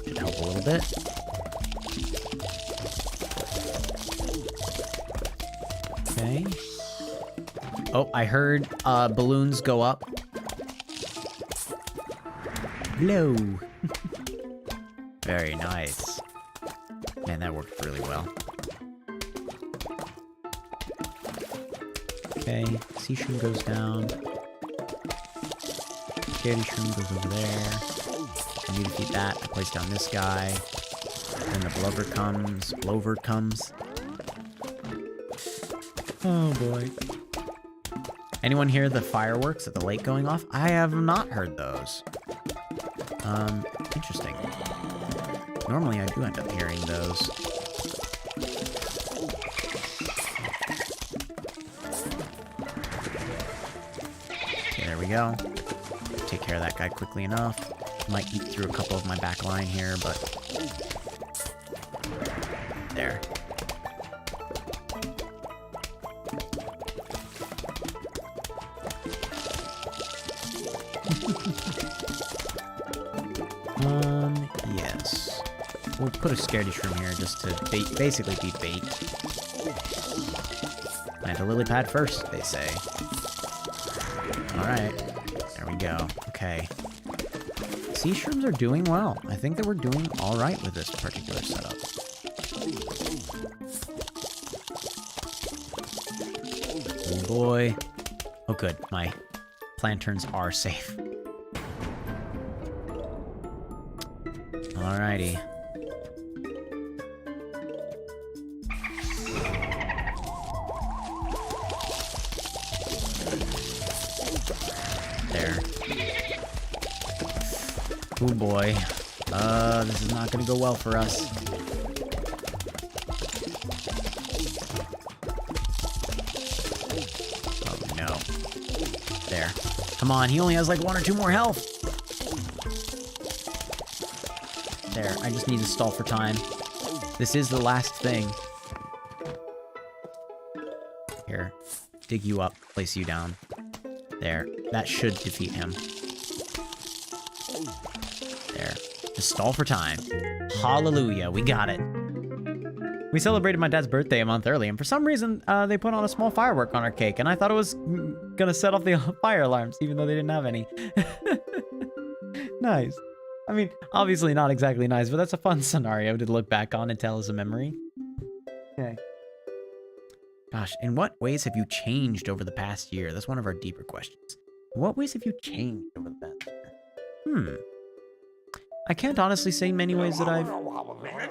Should help a little bit. Okay. Oh, I heard balloons go up. Hello. Very nice. Man, that worked really well. Okay, sea shroom goes down. Candy shroom goes over there. I need to defeat that. I place down this guy. Then the blover comes. Blover comes. Oh boy. Anyone hear the fireworks at the lake going off? I have not heard those. Interesting. Normally I do end up hearing those. Okay, there we go. Take care of that guy quickly enough. Might eat through a couple of my back line here, but... There. Yes. We'll put a scaredy shroom here just to basically be bait. Plant a lily pad first, they say. Alright. There we go. Okay. Sea shrooms are doing well. I think that we're doing alright with this particular setup. Oh boy. Oh good, my planterns are safe. Alrighty. There. Oh boy. This is not gonna go well for us. Oh no. There. Come on, he only has like 1 or 2 more health. There, I just need to stall for time. This is the last thing. Here, dig you up, place you down. There, that should defeat him. There, just stall for time. Hallelujah, we got it. We celebrated my dad's birthday a month early, and for some reason, they put on a small firework on our cake, and I thought it was gonna set off the fire alarms, even though they didn't have any. Nice. I mean, obviously not exactly nice, but that's a fun scenario to look back on and tell as a memory. Okay. Gosh, in what ways have you changed over the past year? That's one of our deeper questions. In what ways have you changed over the past year? I can't honestly say many ways that I've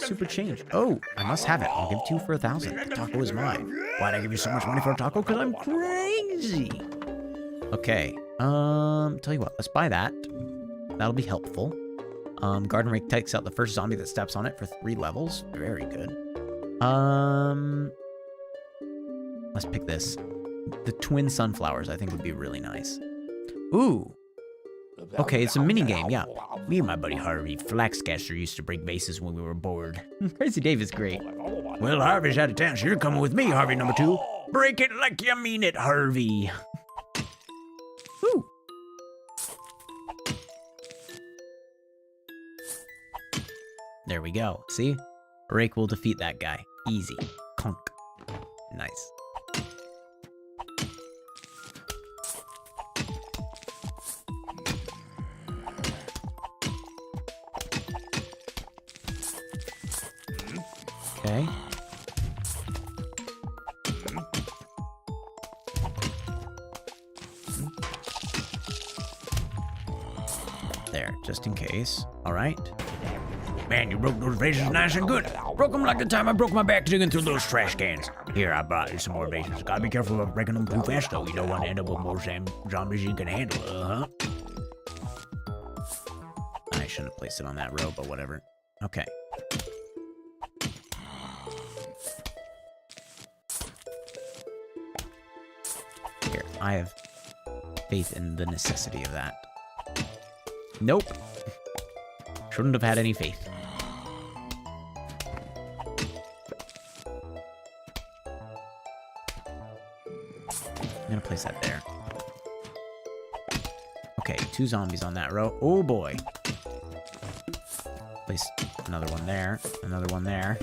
super changed. Oh, I must have it. I'll give it to you for 1,000. The taco is mine. Why'd I give you so much money for a taco? Because I'm crazy. Okay. Tell you what, let's buy that. That'll be helpful. Garden Rake takes out the first zombie that steps on it for 3 levels. Very good. Let's pick this. The twin sunflowers, I think, would be really nice. Ooh. Okay, it's a mini game, yeah. Me and my buddy Harvey, Flaxcaster, used to break vases when we were bored. Crazy Dave is great. Well, Harvey's out of town, so you're coming with me, Harvey number 2. Break it like you mean it, Harvey. Woo. There we go. See? Rake will defeat that guy. Easy. Conk. Nice. Okay. There, just in case. All right. Man, you broke those vases nice and good. Broke them like the time I broke my back digging through those trash cans. Here, I brought you some more vases. Gotta be careful about breaking them too fast, though. You don't want to end up with more zombies you can handle. I shouldn't have placed it on that row, but whatever. Okay. Here, I have faith in the necessity of that. Nope. Shouldn't have had any faith. I'm gonna place that there. Okay, 2 zombies on that row. Oh boy. Place another one there. Another one there.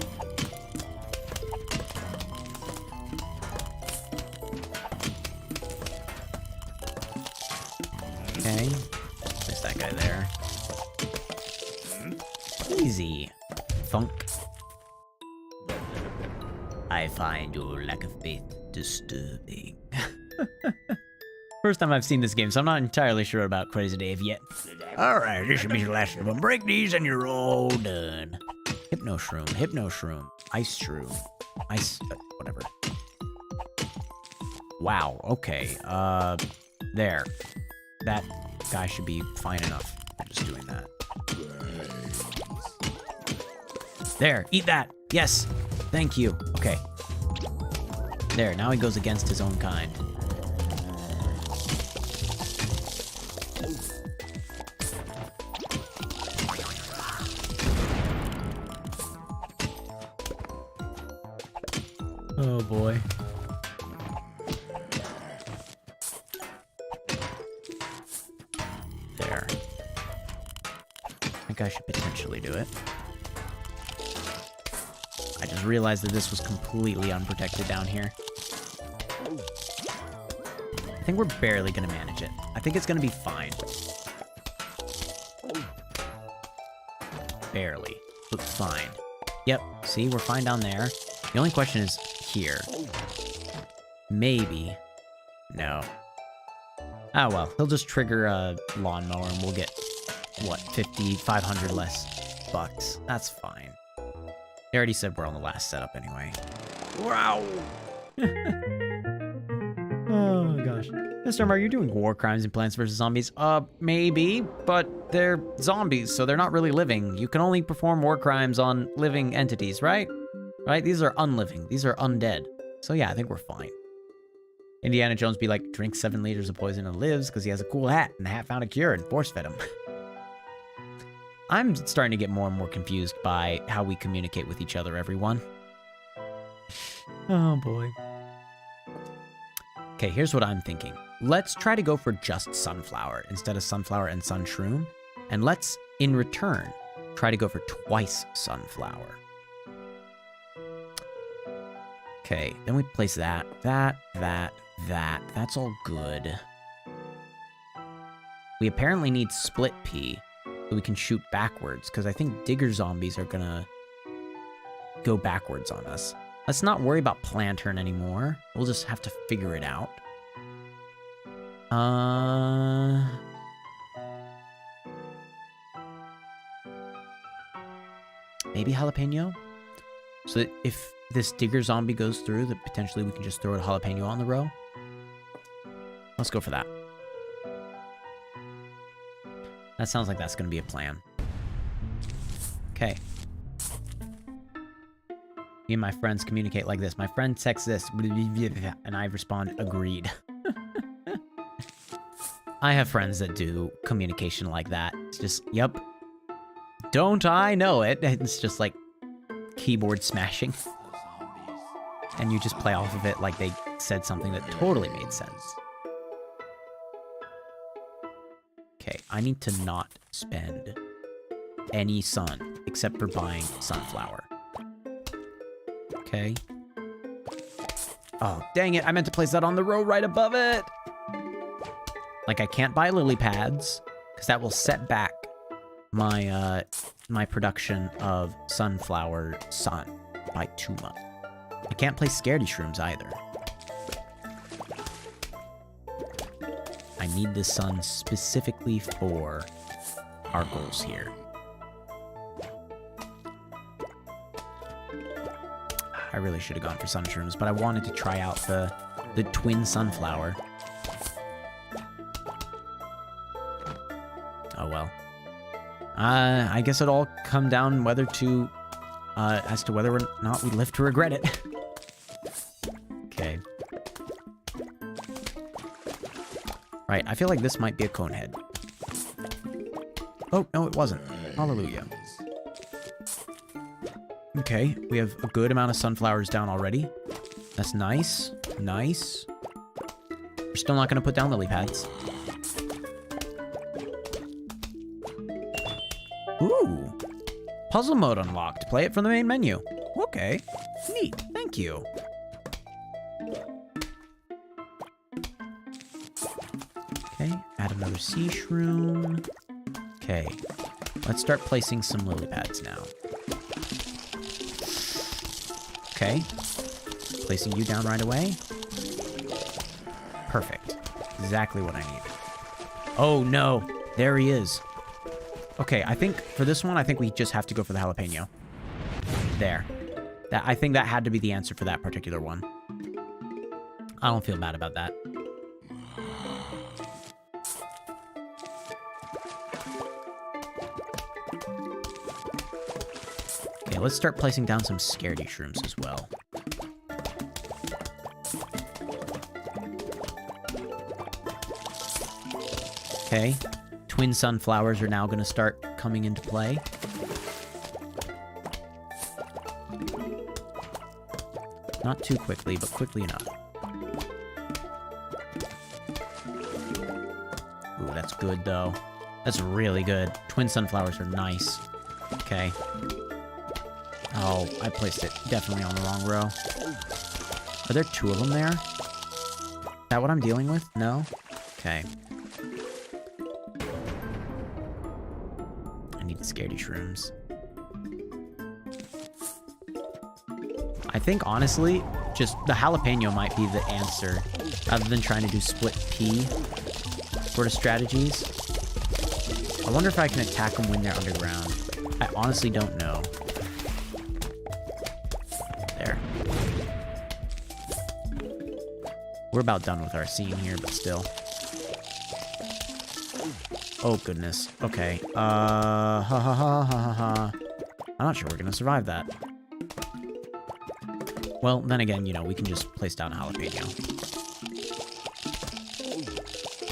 Okay. Place that guy there. Easy. Thunk. I find your lack of faith disturbing. First time I've seen this game, so I'm not entirely sure about Crazy Dave yet. Alright, this should be the last of them. Break these and you're all done. Hypno Shroom, Ice Shroom, Ice... whatever. Wow, okay. There. That guy should be fine enough for just doing that. There, eat that. Yes, thank you. Okay. There, now he goes against his own kind. Oh boy. There. I think I should potentially do it. I just realized that this was completely unprotected down here. I think we're barely gonna manage it. I think it's gonna be fine. Barely, but fine. Yep, see, we're fine down there. The only question is here. Maybe. No. Ah well, he'll just trigger a lawnmower and we'll get, what, 500 less bucks. That's fine. They already said we're on the last setup anyway. Wow! Oh gosh. MrM, are you doing war crimes in Plants vs. Zombies? Maybe, but they're zombies, so they're not really living. You can only perform war crimes on living entities, right? Right? These are unliving. These are undead. So yeah, I think we're fine. Indiana Jones be like, drink 7 liters of poison and lives because he has a cool hat, and the hat found a cure and force fed him. I'm starting to get more and more confused by how we communicate with each other, everyone. Oh, boy. Okay, here's what I'm thinking. Let's try to go for just sunflower instead of sunflower and sunshroom. And let's, in return, try to go for twice sunflower. Okay, then we place that. That's all good. We apparently need split pea so we can shoot backwards, because I think digger zombies are gonna go backwards on us. Let's not worry about plantern anymore. We'll just have to figure it out. Maybe jalapeno? So that if this digger zombie goes through, that potentially we can just throw a jalapeno on the row. Let's go for that. That sounds like that's going to be a plan. Okay. Me and my friends communicate like this. My friend texts this, and I respond, agreed. I have friends that do communication like that. It's just, yep. Don't I know it? It's just like keyboard smashing. And you just play off of it like they said something that totally made sense. Okay, I need to not spend any sun except for buying sunflower. Okay. Oh, dang it. I meant to place that on the row right above it. Like, I can't buy lily pads because that will set back my my production of sunflower sun by 2 months. I can't place scaredy shrooms either. I need the sun specifically for our goals here. I really should have gone for sun shrooms, but I wanted to try out the twin sunflower. Oh well. I guess it all come down whether to as to whether or not we live to regret it. Okay. Right, I feel like this might be a cone head. Oh, no, it wasn't. Hallelujah. Okay, we have a good amount of sunflowers down already. That's nice. Nice. We're still not going to put down lily pads. Ooh. Puzzle mode unlocked. Play it from the main menu. Okay. Neat. Thank you. Okay, add another sea shroom. Okay. Let's start placing some lily pads now. Okay. Placing you down right away. Perfect. Exactly what I need. Oh, no. There he is. Okay, I think for this one, I think we just have to go for the jalapeno. There. I think that had to be the answer for that particular one. I don't feel bad about that. Okay, let's start placing down some scaredy shrooms as well. Okay. Twin sunflowers are now going to start coming into play. Not too quickly, but quickly enough. Ooh, that's good, though. That's really good. Twin sunflowers are nice. Okay. Oh, I placed it definitely on the wrong row. Are there 2 of them there? Is that what I'm dealing with? No? Okay. Scaredy shrooms. I think, honestly, just the jalapeno might be the answer, rather than trying to do split pea sort of strategies. I wonder if I can attack them when they're underground. I honestly don't know. There. We're about done with our scene here, but still. Oh, goodness. Okay. I'm not sure we're gonna survive that. Well, then again, you know, we can just place down a jalapeno.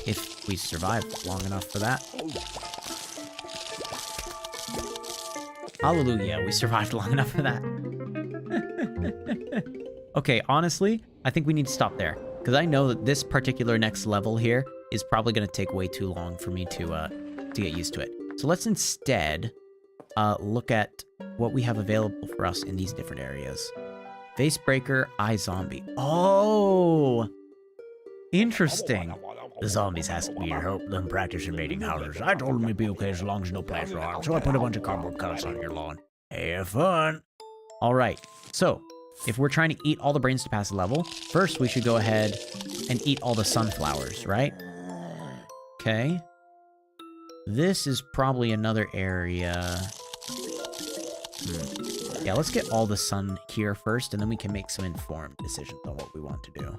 If we survive long enough for that. Hallelujah, we survived long enough for that. Okay, honestly, I think we need to stop there. Because I know that this particular next level here is probably going to take way too long for me to get used to it. So let's instead look at what we have available for us in these different areas. Facebreaker, iZombie. Oh! Interesting. The zombies asked me to help them practice invading houses. I told them it'd be okay as long as no plants were harmed, so I put a bunch of cardboard cuts on your lawn. Have fun. Alright, so if we're trying to eat all the brains to pass the level, first we should go ahead and eat all the sunflowers, right? Okay. This is probably another area. Yeah, let's get all the sun here first, and then we can make some informed decisions on what we want to do.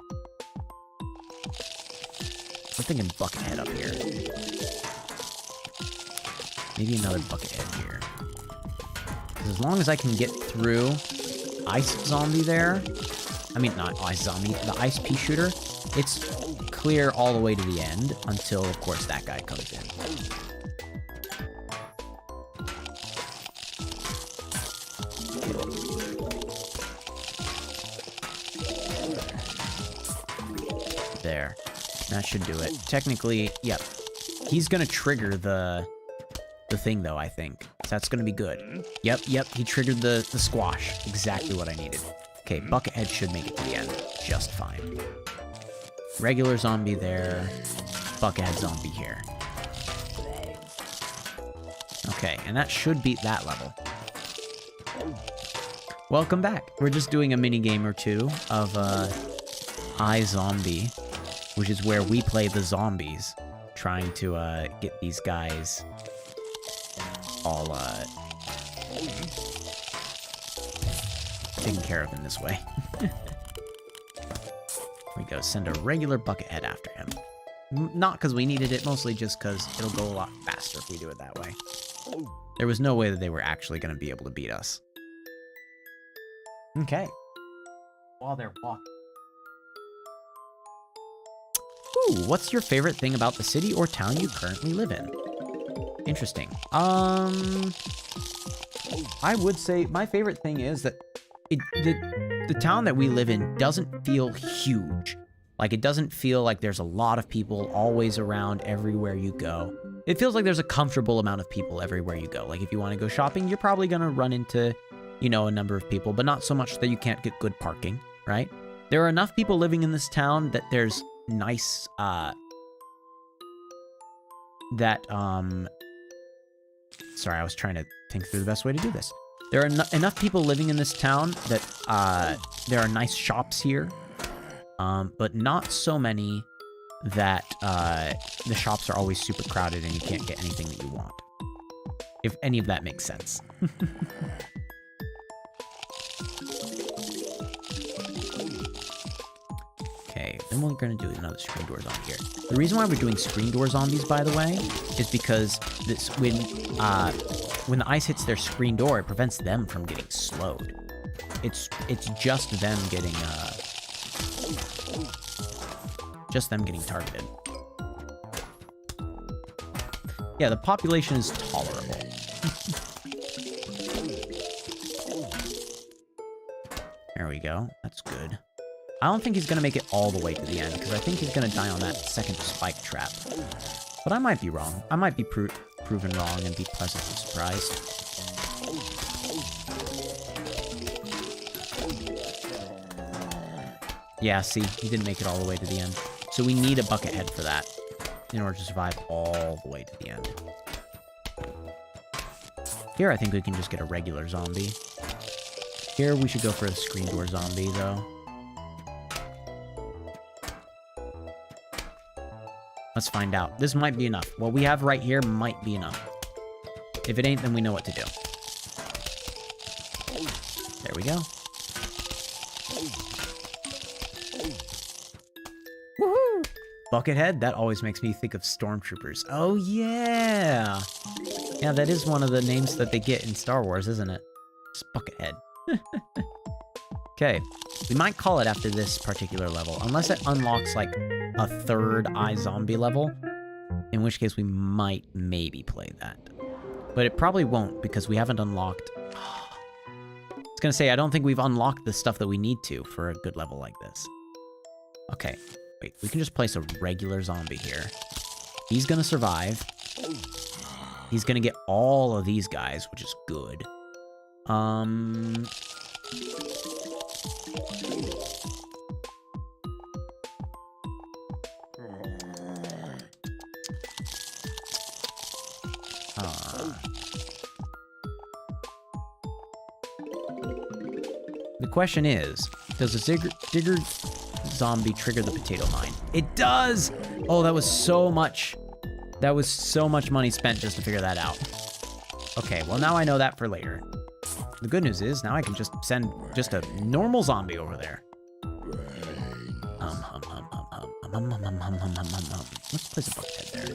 I'm thinking Buckethead up here. Maybe another Buckethead here. Because as long as I can get through Ice Zombie there, I mean, not Ice Zombie, the Ice Pea Shooter, it's clear all the way to the end until, of course, that guy comes in. There. That should do it. Technically, yep. He's gonna trigger the thing, though, I think. So that's gonna be good. Yep, he triggered the squash. Exactly what I needed. Okay, Buckethead should make it to the end just fine. Regular zombie there. Buckethead zombie here. Okay, and that should beat that level. Welcome back. We're just doing a mini game or two of iZombie, which is where we play the zombies, trying to get these guys all taken care of in this way. Here we go. Send a regular Buckethead after him. Not because we needed it, mostly just because it'll go a lot faster if we do it that way. There was no way that they were actually going to be able to beat us. Okay. While they're walking. Ooh, what's your favorite thing about the city or town you currently live in? Interesting. I would say my favorite thing is that the town that we live in doesn't feel huge. Like, it doesn't feel like there's a lot of people always around everywhere you go. It feels like there's a comfortable amount of people everywhere you go. Like, if you want to go shopping, you're probably going to run into, you know, a number of people, but not so much that you can't get good parking, right? There are enough people living in this town that there's nice, sorry, I was trying to think through the best way to do this. There are enough people living in this town that, there are nice shops here, but not so many that, the shops are always super crowded and you can't get anything that you want. If any of that makes sense. Okay, then we're gonna do another screen door zombie here. The reason why we're doing screen door zombies, by the way, is because this when the ice hits their screen door, it prevents them from getting slowed. It's just them getting targeted. Yeah, the population is tolerable. There we go. That's good. I don't think he's going to make it all the way to the end, because I think he's going to die on that second spike trap. But I might be wrong. I might be proven wrong and be pleasantly surprised. Yeah, see, he didn't make it all the way to the end. So we need a Buckethead for that, in order to survive all the way to the end. Here, I think we can just get a regular zombie. Here, we should go for a screen door zombie, though. Let's find out. This might be enough. What we have right here might be enough. If it ain't, then we know what to do. There we go. Woohoo! Buckethead? That always makes me think of stormtroopers. Oh, yeah! Yeah, that is one of the names that they get in Star Wars, isn't it? Just Buckethead. Okay. We might call it after this particular level, unless it unlocks, like, a third iZombie level, in which case we might maybe play that. But it probably won't, because we haven't unlocked was gonna say, I don't think we've unlocked the stuff that we need to for a good level like this. Okay, wait, we can just place a regular zombie here. He's gonna survive. He's gonna get all of these guys, which is good. The question is, does a digger zombie trigger the potato mine? It does! Oh, that was so much. That was so much money spent just to figure that out. Okay, well now I know that for later. The good news is now I can just send just a normal zombie over there. Let's place a bucket there.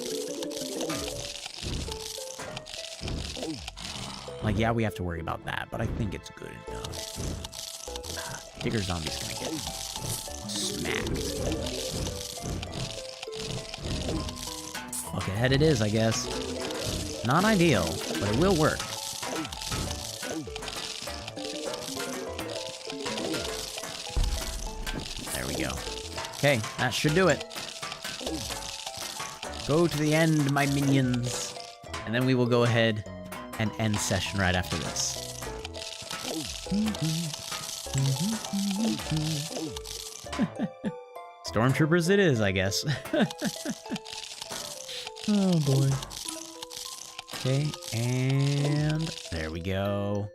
Like, yeah, we have to worry about that, but I think it's good enough. Digger zombie's gonna get smacked. Buckethead it is, I guess. Not ideal, but it will work. There we go. Okay, that should do it. Go to the end, my minions. And then we will go ahead and end session right after this. Stormtroopers it is, I guess. Oh boy. Okay, and there we go.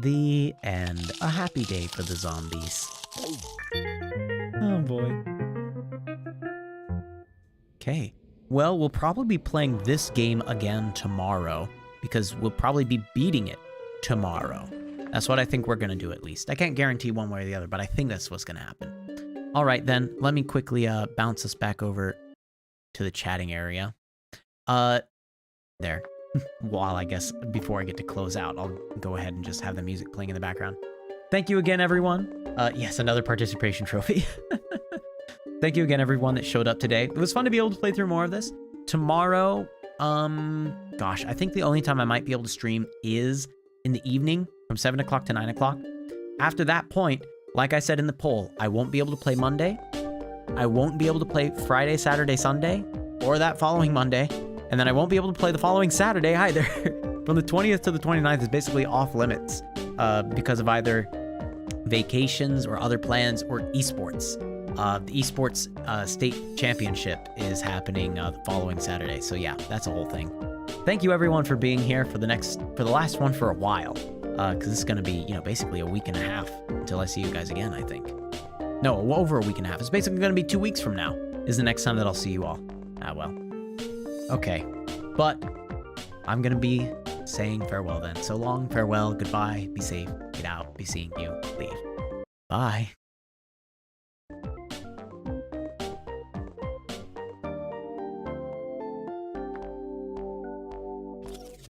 The end. A happy day for the zombies. Oh boy. Okay. Well, we'll probably be playing this game again tomorrow, because we'll probably be beating it tomorrow. That's what I think we're going to do, at least. I can't guarantee one way or the other, but I think that's what's going to happen. All right, then. Let me quickly bounce us back over to the chatting area. There. While, I guess, before I get to close out, I'll go ahead and just have the music playing in the background. Thank you again, everyone. Yes, another participation trophy. Thank you again, everyone that showed up today. It was fun to be able to play through more of this. Tomorrow, gosh, I think the only time I might be able to stream is in the evening from 7 o'clock to 9 o'clock. After that point, like I said in the poll, I won't be able to play Monday. I won't be able to play Friday, Saturday, Sunday, or that following Monday. And then I won't be able to play the following Saturday either. From the 20th to the 29th is basically off limits because of either vacations or other plans or esports. The esports state championship is happening the following Saturday. So yeah, that's a whole thing. Thank you everyone for being here for the last one for a while. Because this is going to be, basically a week and a half until I see you guys again, I think. No, over a week and a half. It's basically going to be 2 weeks from now is the next time that I'll see you all. Ah, well. Okay. But I'm going to be saying farewell then. So long, farewell, goodbye, be safe, get out, be seeing you, leave. Bye.